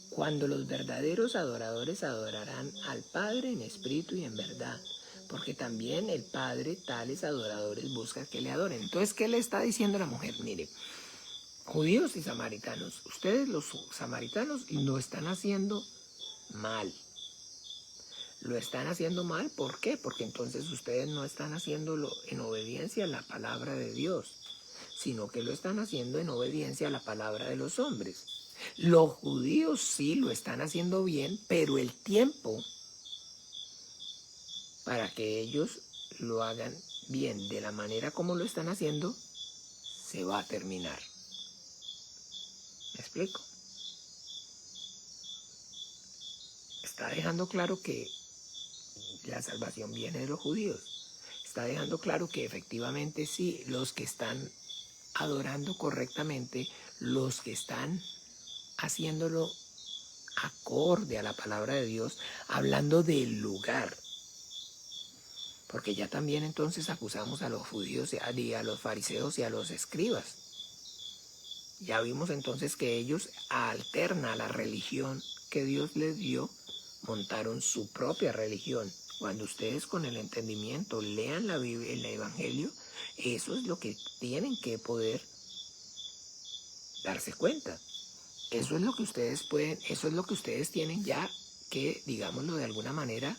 cuando los verdaderos adoradores adorarán al Padre en espíritu y en verdad, porque también el Padre tales adoradores busca que le adoren. Entonces, ¿qué le está diciendo la mujer? Mire, judíos y samaritanos, ustedes los samaritanos lo están haciendo mal. Lo están haciendo mal, ¿por qué? Porque entonces ustedes no están haciéndolo en obediencia a la palabra de Dios, sino que lo están haciendo en obediencia a la palabra de los hombres. Los judíos sí lo están haciendo bien, pero el tiempo para que ellos lo hagan bien de la manera como lo están haciendo se va a terminar. ¿Me explico? Está dejando claro que la salvación viene de los judíos. Está dejando claro que efectivamente sí, los que están adorando correctamente, los que están haciéndolo acorde a la palabra de Dios, hablando del lugar. Porque ya también entonces acusamos a los judíos y a los fariseos y a los escribas. Ya vimos entonces que ellos, alterna a la religión que Dios les dio, montaron su propia religión. Cuando ustedes con el entendimiento lean la Biblia, el Evangelio, eso es lo que tienen que poder darse cuenta. Eso es lo que ustedes pueden, eso es lo que ustedes tienen ya que, digámoslo de alguna manera,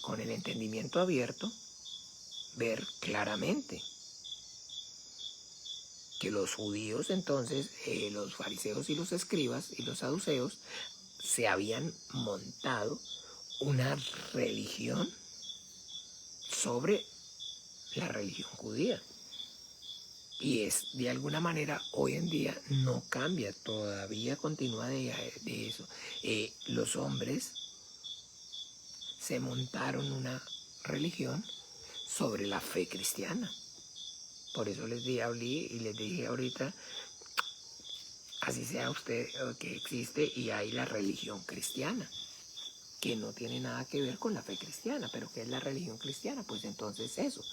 con el entendimiento abierto, ver claramente. Que los judíos entonces, los fariseos y los escribas y los saduceos, se habían montado una religión sobre la religión judía. Y es, de alguna manera, hoy en día no cambia, todavía continúa de eso. Los hombres se montaron una religión sobre la fe cristiana. Por eso les hablé y les dije ahorita, así sea usted que existe y hay la religión cristiana, que no tiene nada que ver con la fe cristiana, pero ¿qué es la religión cristiana? Pues entonces eso,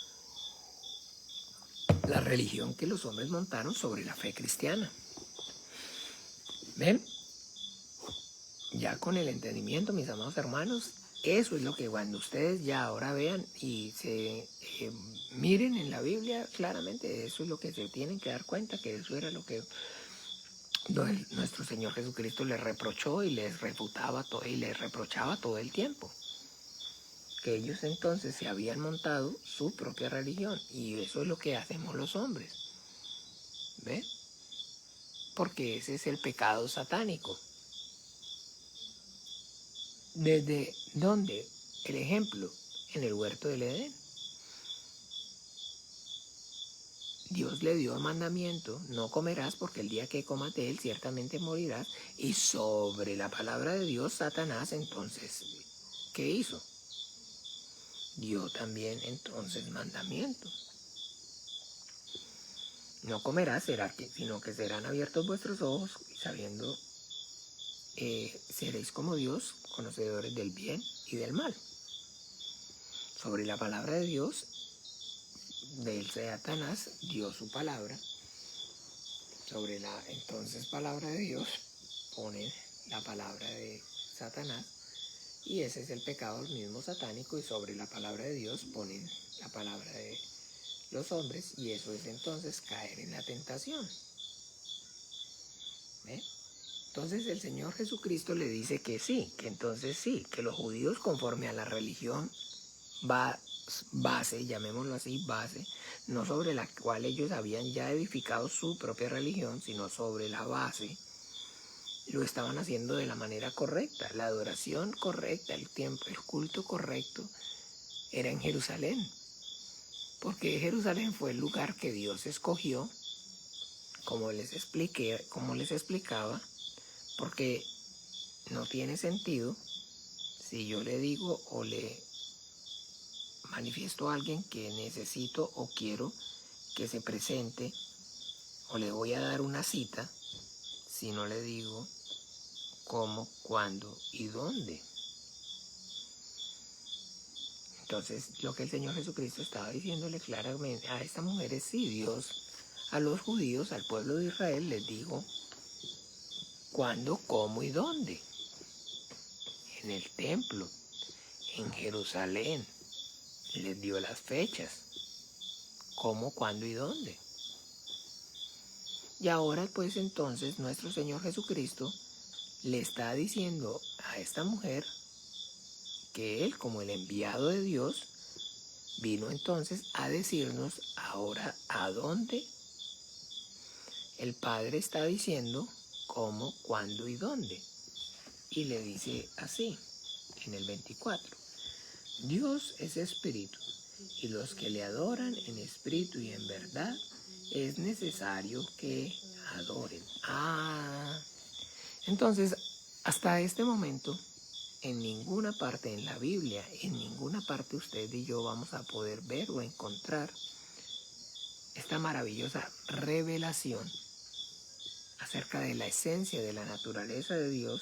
la religión que los hombres montaron sobre la fe cristiana. ¿Ven? Ya con el entendimiento, mis amados hermanos, eso es lo que cuando ustedes ya ahora vean y se miren en la Biblia claramente, eso es lo que se tienen que dar cuenta, que eso era lo que nuestro Señor Jesucristo les reprochó y les refutaba y les reprochaba todo el tiempo. Que ellos entonces se habían montado su propia religión y eso es lo que hacemos los hombres. ¿Ve? Porque ese es el pecado satánico. ¿Desde dónde? El ejemplo, en el huerto del Edén. Dios le dio el mandamiento, no comerás porque el día que comas de él ciertamente morirás. Y sobre la palabra de Dios, Satanás entonces, ¿qué hizo? Dio también entonces mandamiento. No comerás, sino que serán abiertos vuestros ojos y sabiendo, seréis como Dios, conocedores del bien y del mal. Sobre la palabra de Dios, del Satanás dio su palabra. Sobre la entonces palabra de Dios pone la palabra de Satanás y ese es el pecado mismo satánico y sobre la palabra de Dios ponen la palabra de los hombres y eso es entonces caer en la tentación. ¿Ve? Entonces el Señor Jesucristo le dice que sí, que entonces sí, que los judíos conforme a la religión base, llamémoslo así, base, no sobre la cual ellos habían ya edificado su propia religión, sino sobre la base, lo estaban haciendo de la manera correcta, la adoración correcta, el tiempo, el culto correcto era en Jerusalén, porque Jerusalén fue el lugar que Dios escogió, como les expliqué, como les explicaba, porque no tiene sentido si yo le digo o le manifiesto a alguien que necesito o quiero que se presente, o le voy a dar una cita, si no le digo cómo, cuándo y dónde. Entonces, lo que el Señor Jesucristo estaba diciéndole claramente a esta mujer es: sí, Dios a los judíos, al pueblo de Israel, les dijo cuándo, cómo y dónde. En el templo, en Jerusalén, les dio las fechas, cómo, cuándo y dónde. Y ahora pues entonces nuestro Señor Jesucristo le está diciendo a esta mujer que Él, como el enviado de Dios, vino entonces a decirnos ahora a dónde. El Padre está diciendo cómo, cuándo y dónde. Y le dice así, en el 24. Dios es espíritu, y los que le adoran en espíritu y en verdad, es necesario que adoren. Entonces, hasta este momento, en ninguna parte en la Biblia, en ninguna parte usted y yo vamos a poder ver o encontrar esta maravillosa revelación acerca de la esencia de la naturaleza de Dios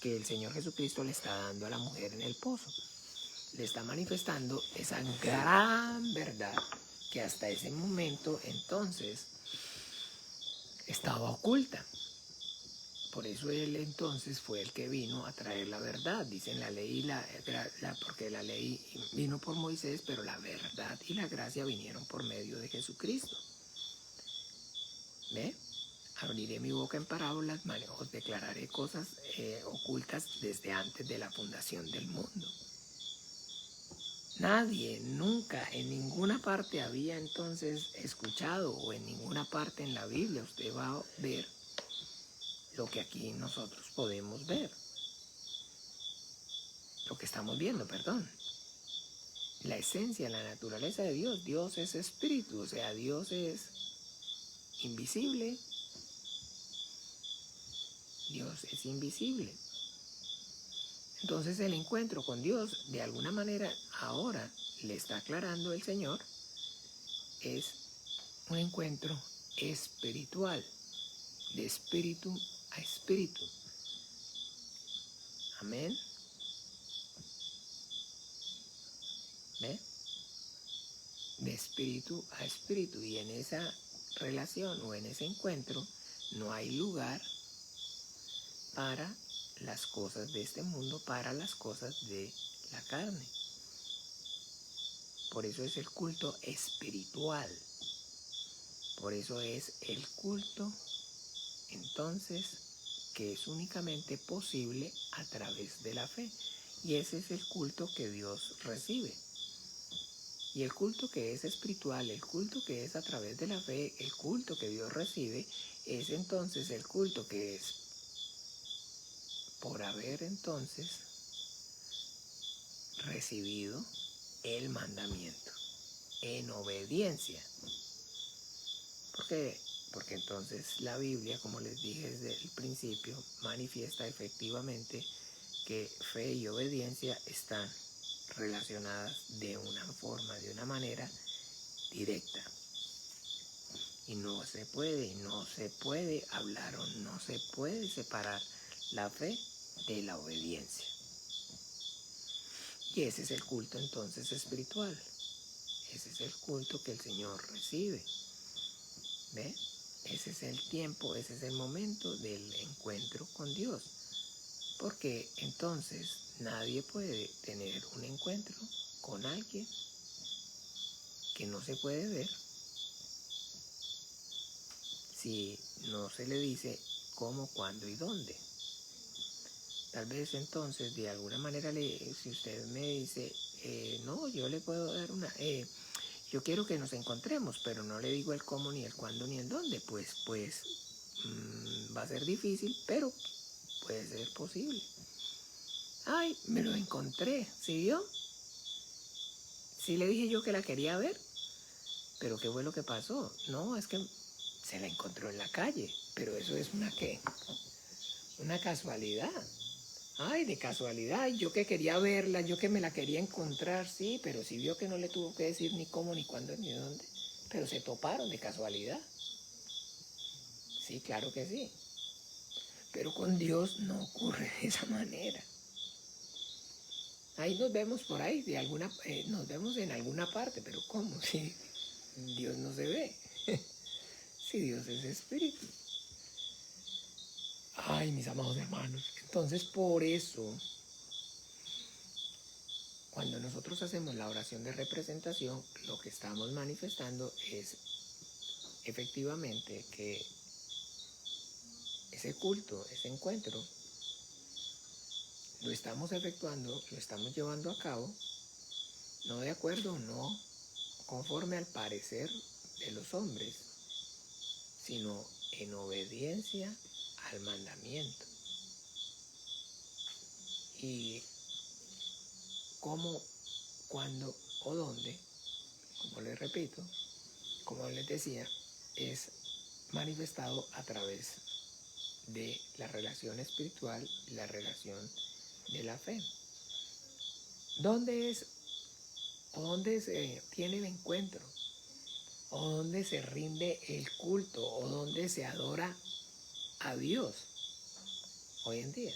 que el Señor Jesucristo le está dando a la mujer en el pozo. Le está manifestando esa gran verdad que hasta ese momento entonces estaba oculta. Por eso Él entonces fue el que vino a traer la verdad. Dicen la ley, porque la ley vino por Moisés, pero la verdad y la gracia vinieron por medio de Jesucristo. ¿Ve? Abriré mi boca en parábolas, os declararé cosas ocultas desde antes de la fundación del mundo. Nadie, nunca, en ninguna parte había entonces escuchado, o en ninguna parte en la Biblia usted va a ver lo que aquí nosotros podemos ver. Lo que estamos viendo, perdón. La esencia, la naturaleza de Dios. Dios es espíritu, o sea, Dios es invisible. Dios es invisible. Entonces el encuentro con Dios, de alguna manera, ahora le está aclarando el Señor, es un encuentro espiritual, de espíritu a espíritu. Amén. ¿Ve? De espíritu a espíritu. Y en esa relación o en ese encuentro no hay lugar para las cosas de este mundo, para las cosas de la carne. Por eso es el culto espiritual. Por eso es el culto, entonces, que es únicamente posible a través de la fe. Y ese es el culto que Dios recibe. Y el culto que es espiritual, el culto que es a través de la fe, el culto que Dios recibe, es entonces el culto que es por haber entonces recibido el mandamiento en obediencia. ¿Por qué? Porque entonces la Biblia, como les dije desde el principio, manifiesta efectivamente que fe y obediencia están relacionadas de una forma, de una manera directa. Y no se puede hablar o no se puede separar la fe de la obediencia. Y ese es el culto entonces espiritual. Ese es el culto que el Señor recibe. ¿Ve? Ese es el tiempo, ese es el momento del encuentro con Dios. Porque entonces nadie puede tener un encuentro con alguien que no se puede ver si no se le dice cómo, cuándo y dónde. Tal vez entonces de alguna manera si usted me dice, no, yo le puedo dar yo quiero que nos encontremos, pero no le digo el cómo, ni el cuándo, ni el dónde, pues va a ser difícil, pero puede ser posible. Ay, me lo encontré, ¿sí vio? Sí le dije yo que la quería ver, pero ¿qué fue lo que pasó? No, es que se la encontró en la calle, pero eso es una casualidad. Ay, de casualidad, yo que quería verla, yo que me la quería encontrar, sí, pero sí vio que no le tuvo que decir ni cómo, ni cuándo, ni dónde. Pero se toparon de casualidad. Sí, claro que sí. Pero con Dios no ocurre de esa manera. Ahí nos vemos por ahí, nos vemos en alguna parte, pero ¿cómo? Si Dios no se ve, si Dios es espíritu. Ay, mis amados hermanos. Entonces, por eso, cuando nosotros hacemos la oración de representación, lo que estamos manifestando es efectivamente que ese culto, ese encuentro, lo estamos efectuando, lo estamos llevando a cabo, no de acuerdo, no conforme al parecer de los hombres, sino en obediencia al mandamiento. Y cómo, cuándo o dónde, como les repito, como les decía, es manifestado a través de la relación espiritual y la relación de la fe. ¿Dónde es o dónde se tiene el encuentro? ¿O dónde se rinde el culto? ¿O dónde se adora a Dios hoy en día?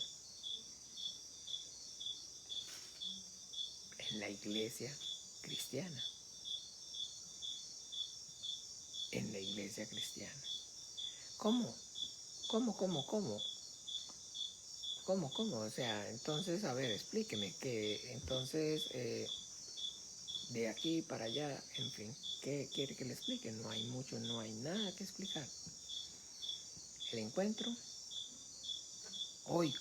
En la iglesia cristiana. En la iglesia cristiana. ¿Cómo? ¿Cómo? O sea, entonces, a ver, explíqueme que entonces de aquí para allá, en fin, ¿qué quiere que le explique? No hay mucho, no hay nada que explicar. El encuentro hoy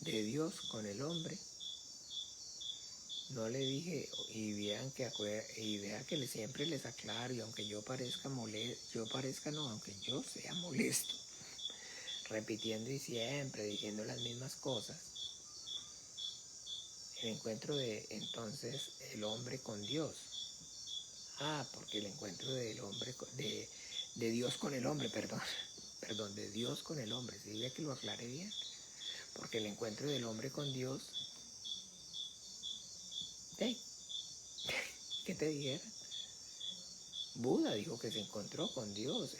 de Dios con el hombre, no le dije, y vean que siempre les aclaro, y aunque yo parezca aunque yo sea molesto, repitiendo y siempre diciendo las mismas cosas, el encuentro de entonces el hombre con Dios. Porque el encuentro del hombre, de Dios con el hombre, perdón, de Dios con el hombre, si ve que lo aclaré bien, porque el encuentro del hombre con Dios, hey, ¿qué te dijera? Buda dijo que se encontró con Dios,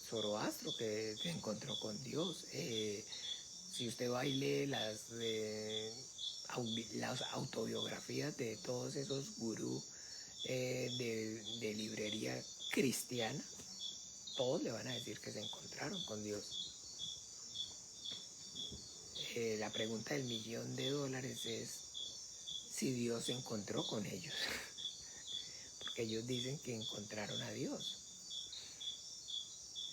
Zoroastro que se encontró con Dios, si usted va y lee las autobiografías de todos esos gurús de librería cristiana, todos le van a decir que se encontraron con Dios. La pregunta del $1.000.000 es si Dios se encontró con ellos. Porque ellos dicen que encontraron a Dios.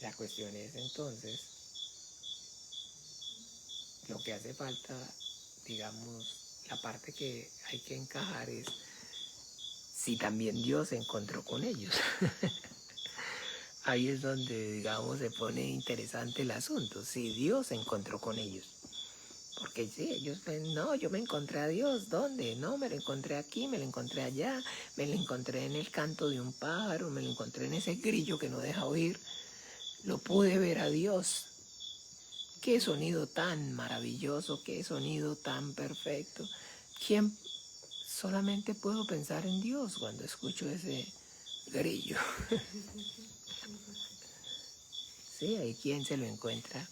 La cuestión es entonces, lo que hace falta, digamos, la parte que hay que encajar es si también Dios se encontró con ellos. Ahí es donde, digamos, se pone interesante el asunto, si Dios se encontró con ellos. Porque sí, ellos ven, no, yo me encontré a Dios, ¿dónde? No, me lo encontré aquí, me lo encontré allá, me lo encontré en el canto de un pájaro, me lo encontré en ese grillo que no deja oír. Lo pude ver a Dios. Qué sonido tan maravilloso, qué sonido tan perfecto. ¿Quién? Solamente puedo pensar en Dios cuando escucho ese grillo. Sí, hay quien se lo encuentra.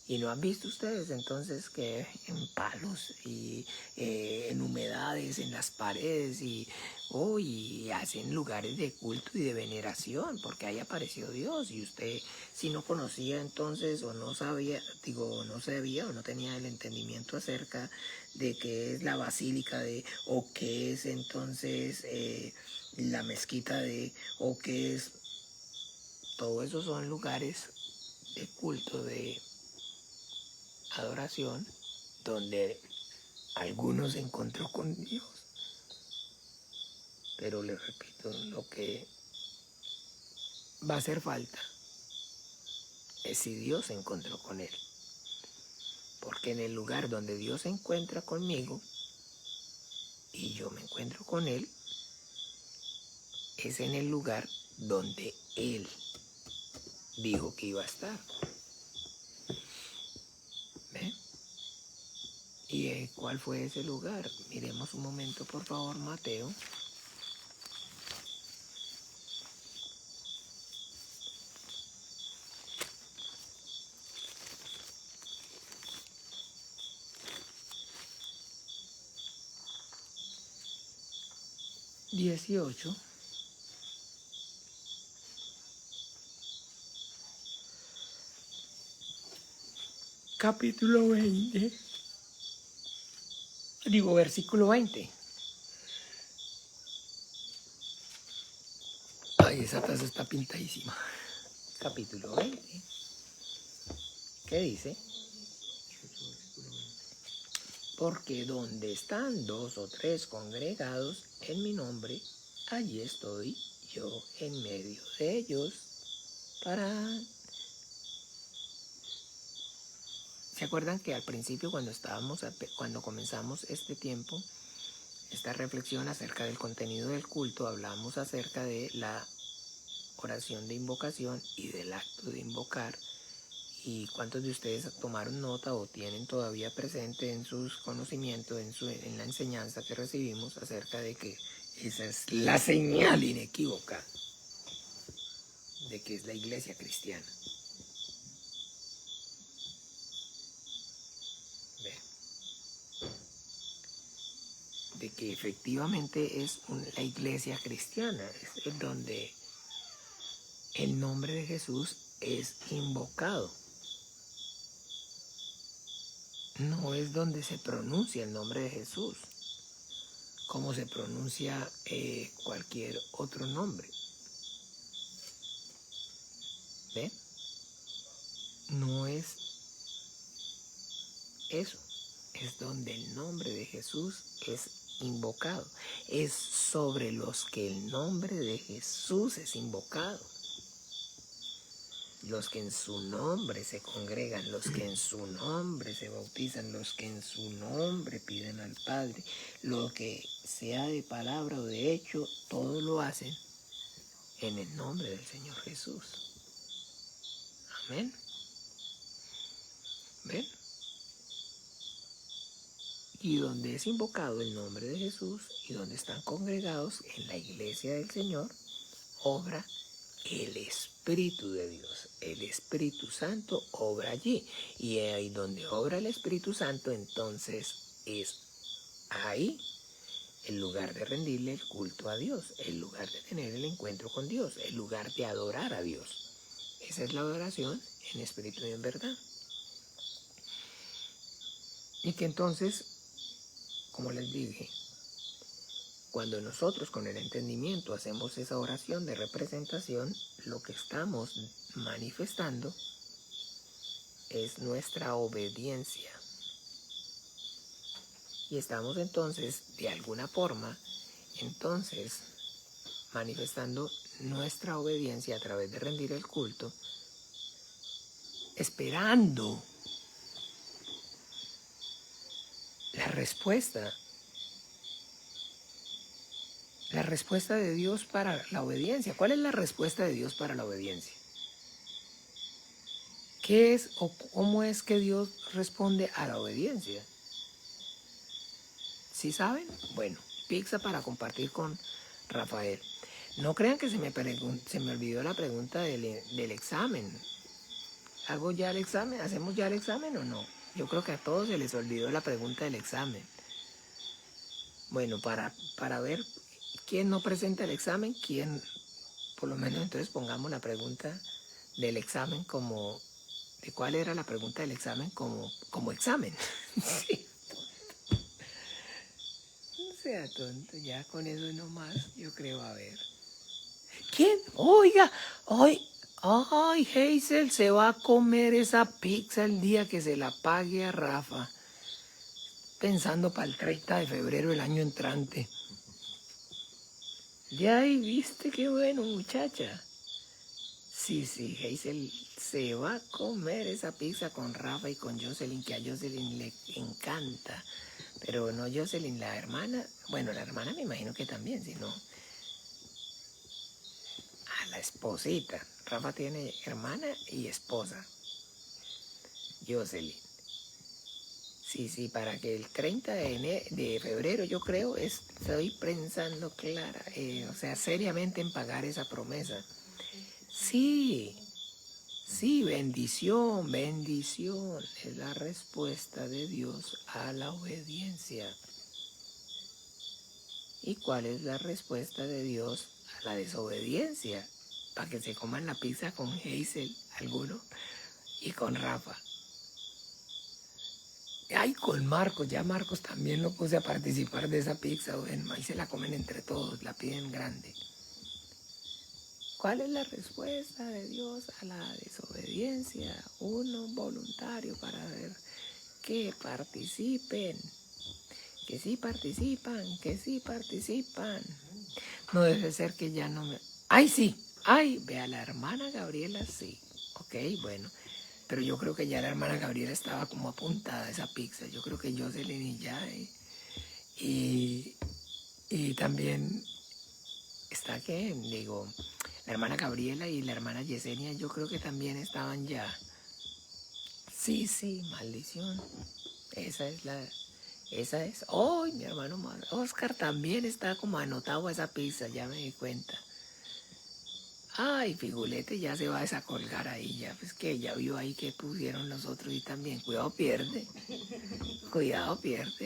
¿Y no han visto ustedes entonces que en palos y en humedades, en las paredes y hacen lugares de culto y de veneración porque ahí apareció Dios y usted si no conocía entonces o no sabía, o no tenía el entendimiento acerca de qué es la basílica o qué es entonces la mezquita o qué es, todo eso son lugares de culto, de adoración, donde algunos se encontró con Dios. Pero les repito, lo que va a hacer falta es si Dios se encontró con él. Porque en el lugar donde Dios se encuentra conmigo y yo me encuentro con él, es en el lugar donde él dijo que iba a estar. ¿Y cuál fue ese lugar? Miremos un momento, por favor, Mateo. (18) capítulo 20. Digo, versículo 20. Ay, esa taza está pintadísima. Capítulo 20. ¿Qué dice? Porque donde están 2 o 3 congregados en mi nombre, allí estoy yo en medio de ellos. ¿Se acuerdan que al principio cuando comenzamos este tiempo, esta reflexión acerca del contenido del culto, hablamos acerca de la oración de invocación y del acto de invocar? ¿Y cuántos de ustedes tomaron nota o tienen todavía presente en sus conocimientos, en la enseñanza que recibimos acerca de que esa es la señal inequívoca de que es la iglesia cristiana? ¿Ve? De que efectivamente es la iglesia cristiana, es donde el nombre de Jesús es invocado. No es donde se pronuncia el nombre de Jesús, como se pronuncia cualquier otro nombre. ¿Ve? No es eso. Es donde el nombre de Jesús es invocado. Es sobre los que el nombre de Jesús es invocado. Los que en su nombre se congregan, los que en su nombre se bautizan, los que en su nombre piden al Padre, lo que sea de palabra o de hecho, todo lo hacen en el nombre del Señor Jesús. Amén. ¿Ven? Y donde es invocado el nombre de Jesús y donde están congregados en la iglesia del Señor, obra el Espíritu de Dios. El Espíritu Santo obra allí. Y ahí donde obra el Espíritu Santo, entonces es ahí el lugar de rendirle el culto a Dios, el lugar de tener el encuentro con Dios, el lugar de adorar a Dios. Esa es la adoración en espíritu y en verdad. Y que entonces, como les dije, cuando nosotros con el entendimiento hacemos esa oración de representación, lo que estamos manifestando es nuestra obediencia. Y estamos entonces, de alguna forma, manifestando nuestra obediencia a través de rendir el culto, esperando la respuesta de Dios para la obediencia. ¿Cuál es la respuesta de Dios para la obediencia? ¿Qué es o cómo es que Dios responde a la obediencia? ¿Sí saben? Bueno, pizza para compartir con Rafael. No crean que se me olvidó la pregunta del examen. ¿Hago ya el examen? ¿Hacemos ya el examen o no? Yo creo que a todos se les olvidó la pregunta del examen. Bueno, para ver quién no presenta el examen, quién, por lo menos entonces pongamos la pregunta del examen como, ¿de cuál era la pregunta del examen como examen? Sí. No sea tonto, ya con eso nomás, yo creo, a ver. ¿Quién? Oiga, ay, Hazel se va a comer esa pizza el día que se la pague a Rafa. Pensando para el 30 de febrero del año entrante. Ya ahí viste qué bueno, muchacha. Sí, Hazel se va a comer esa pizza con Rafa y con Jocelyn, que a Jocelyn le encanta. Pero no Jocelyn, la hermana. Bueno, la hermana me imagino que también, sino a la esposita. Rafa tiene hermana y esposa. Jocelyn. Sí, para que el 30 de febrero, yo creo, estoy pensando clara, o sea, seriamente en pagar esa promesa. Sí, sí, bendición, bendición, es la respuesta de Dios a la obediencia. ¿Y cuál es la respuesta de Dios a la desobediencia? Para que se coman la pizza con Hazel, alguno, y con Rafa. Ay, con Marcos, ya Marcos también lo puse a participar de esa pizza, bueno, ahí se la comen entre todos, la piden grande. ¿Cuál es la respuesta de Dios a la desobediencia? Uno voluntario para ver que participen, que sí participan, que sí participan. No debe ser que ya no me... ¡Ay, sí! ¡Ay! Vea, la hermana Gabriela sí. Ok, bueno. Pero yo creo que ya la hermana Gabriela estaba como apuntada a esa pizza. Yo creo que Jocelyn y ya. Y también está que, digo, la hermana Gabriela y la hermana Yesenia, yo creo que también estaban ya. Sí, sí, maldición. Esa es la... Esa es... ¡Oh! Mi hermano Oscar también está como anotado a esa pizza, ya me di cuenta. Ay, Figulete ya se va a desacolgar ahí, ya pues que ya vio ahí que pusieron los otros y también, cuidado pierde,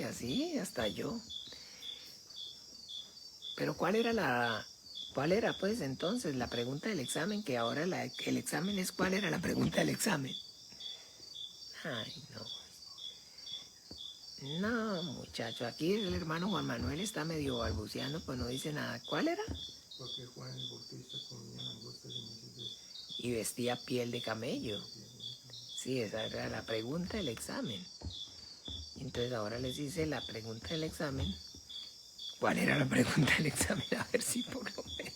así hasta yo. Pero cuál era pues entonces la pregunta del examen? Que ahora el examen es cuál era la pregunta del examen. Ay, no, muchacho, aquí el hermano Juan Manuel está medio balbuceando, pues no dice nada. ¿Cuál era? Porque Juan el Bautista comía langostas y vestía piel de camello. Sí, esa era la pregunta del examen. Entonces ahora les hice la pregunta del examen. ¿Cuál era la pregunta del examen? A ver si por lo menos.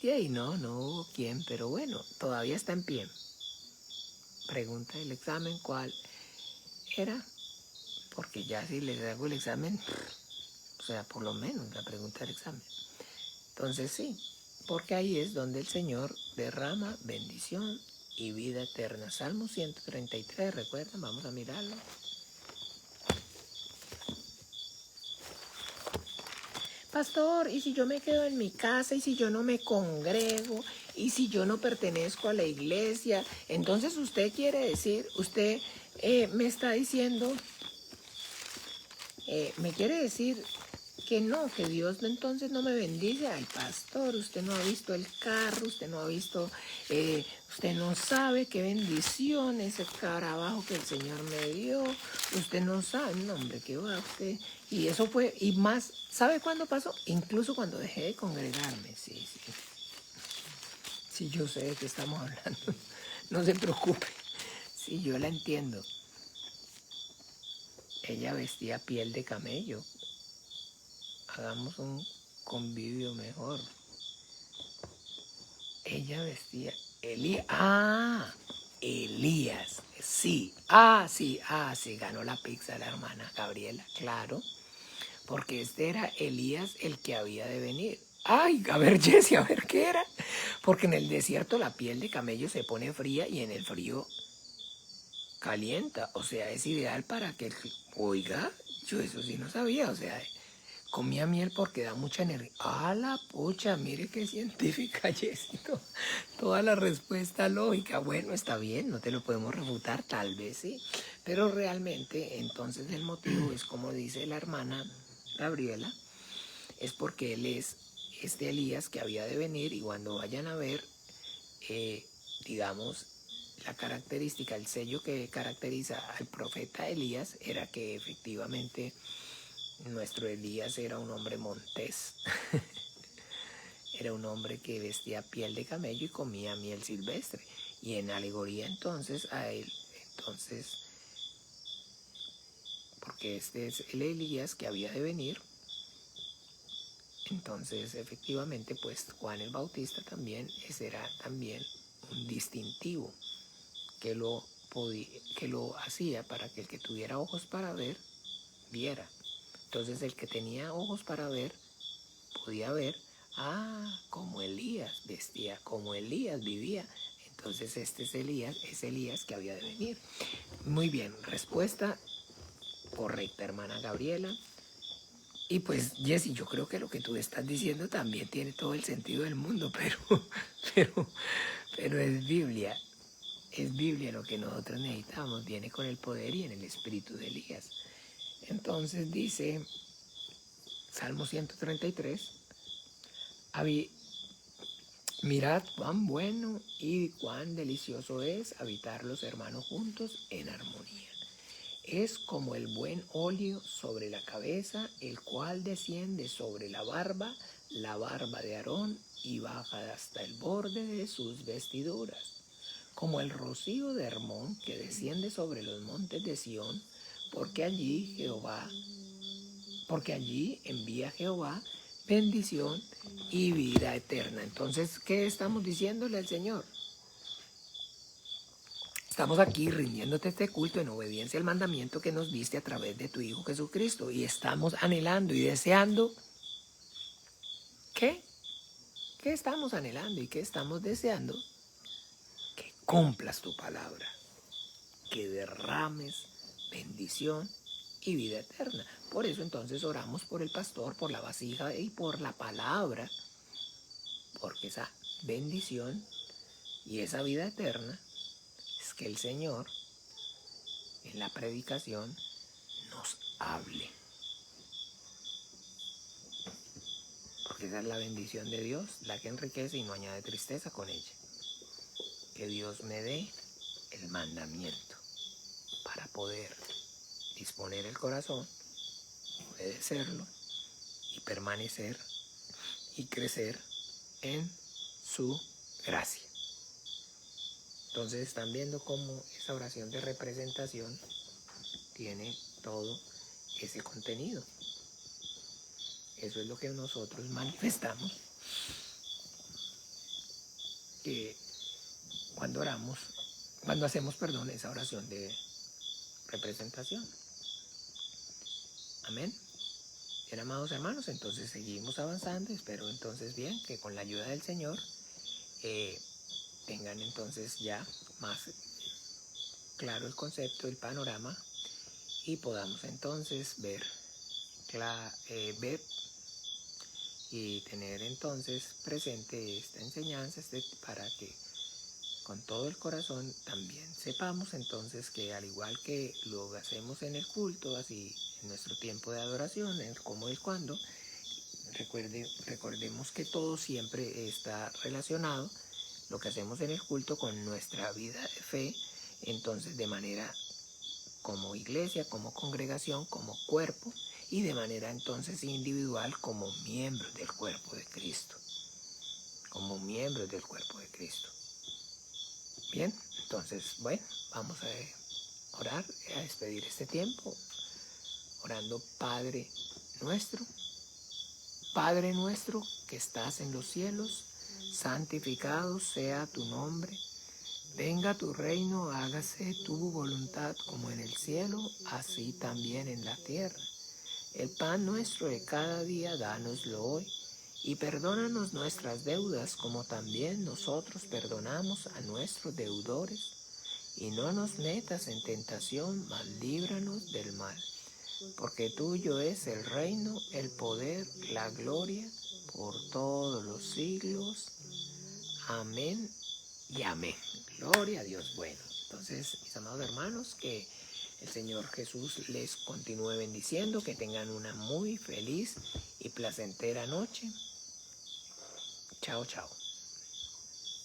Y ahí no hubo quién, pero bueno, todavía está en pie. Pregunta del examen, ¿cuál era? Porque ya si les hago el examen, o sea, por lo menos la pregunta del examen. Entonces sí, porque ahí es donde el Señor derrama bendición y vida eterna. Salmo 133, recuerden, vamos a mirarlo. Pastor, ¿y si yo me quedo en mi casa y si yo no me congrego y si yo no pertenezco a la iglesia? Entonces usted quiere decir, usted me está diciendo, me quiere decir que no, que Dios entonces no me bendice. Al pastor, usted no ha visto el carro, usted no ha visto, usted no sabe qué bendición ese trabajo que el Señor me dio, usted no sabe, no hombre, qué va usted. Y eso fue, y más, ¿sabe cuándo pasó? Incluso cuando dejé de congregarme, sí. Sí, yo sé de qué estamos hablando, no se preocupe, sí, yo la entiendo. Ella vestía piel de camello. Hagamos un convivio mejor. Ella vestía Elías. Sí. Sí, ganó la pizza la hermana Gabriela, claro. Porque este era Elías el que había de venir. Ay, a ver, Jessy, a ver qué era. Porque en el desierto la piel de camello se pone fría y en el frío calienta. O sea, es ideal para que... Oiga, yo eso sí no sabía. O sea, comía miel porque da mucha energía. ¡Ah, la pucha! Mire qué científica, Jessy. Toda la respuesta lógica. Bueno, está bien, no te lo podemos refutar, tal vez sí. Pero realmente, entonces el motivo es como dice la hermana Gabriela, es porque él es este Elías que había de venir y cuando vayan a ver, digamos, la característica, el sello que caracteriza al profeta Elías era que efectivamente nuestro Elías era un hombre montés. Era un hombre que vestía piel de camello y comía miel silvestre. Y en alegoría entonces a él, porque este es el Elías que había de venir, entonces efectivamente pues Juan el Bautista también era también un distintivo que lo hacía para que el que tuviera ojos para ver, viera. Entonces el que tenía ojos para ver, podía ver, como Elías vestía, como Elías vivía. Entonces este es Elías que había de venir. Muy bien, respuesta correcta, hermana Gabriela. Y pues, Jessy, yo creo que lo que tú estás diciendo también tiene todo el sentido del mundo, pero es Biblia lo que nosotros necesitamos, viene con el poder y en el espíritu de Elías. Entonces dice, Salmo 133, mirad cuán bueno y cuán delicioso es habitar los hermanos juntos en armonía. Es como el buen óleo sobre la cabeza, el cual desciende sobre la barba de Aarón, y baja hasta el borde de sus vestiduras. Como el rocío de Hermón que desciende sobre los montes de Sión, porque allí envía Jehová bendición y vida eterna. Entonces, ¿qué estamos diciéndole al Señor? Estamos aquí rindiéndote este culto en obediencia al mandamiento que nos diste a través de tu Hijo Jesucristo. Y estamos anhelando y deseando. ¿Qué? ¿Qué estamos anhelando y qué estamos deseando? Que cumplas tu palabra. Que derrames bendición y vida eterna. Por eso entonces oramos por el pastor, por la vasija y por la palabra. Porque esa bendición y esa vida eterna es que el Señor en la predicación nos hable. Porque esa es la bendición de Dios, la que enriquece y no añade tristeza con ella. Que Dios me dé el mandamiento para poder disponer el corazón, obedecerlo y permanecer y crecer en su gracia. Entonces están viendo cómo esa oración de representación tiene todo ese contenido. Eso es lo que nosotros manifestamos cuando hacemos esa oración de representación. Amén. Bien, amados hermanos, entonces seguimos avanzando. Espero entonces bien que con la ayuda del Señor tengan entonces ya más claro el concepto, el panorama, y podamos entonces ver y tener entonces presente esta enseñanza para que con todo el corazón también sepamos entonces que al igual que lo hacemos en el culto, así en nuestro tiempo de adoración, el cómo y el cuándo, recordemos que todo siempre está relacionado, lo que hacemos en el culto, con nuestra vida de fe. Entonces, de manera como iglesia, como congregación, como cuerpo, y de manera entonces individual como miembros del cuerpo de Cristo. Como miembros del cuerpo de Cristo. Bien, entonces, bueno, vamos a orar, a despedir este tiempo, orando Padre nuestro que estás en los cielos, santificado sea tu nombre. Venga tu reino, hágase tu voluntad como en el cielo, así también en la tierra. El pan nuestro de cada día, dánoslo hoy, y perdónanos nuestras deudas como también nosotros perdonamos a nuestros deudores. Y no nos metas en tentación, mas líbranos del mal. Porque tuyo es el reino, el poder, la gloria, por todos los siglos. Amén y amén. Gloria a Dios. Bueno, entonces, mis amados hermanos, que el Señor Jesús les continúe bendiciendo, que tengan una muy feliz y placentera noche. Chao, chao.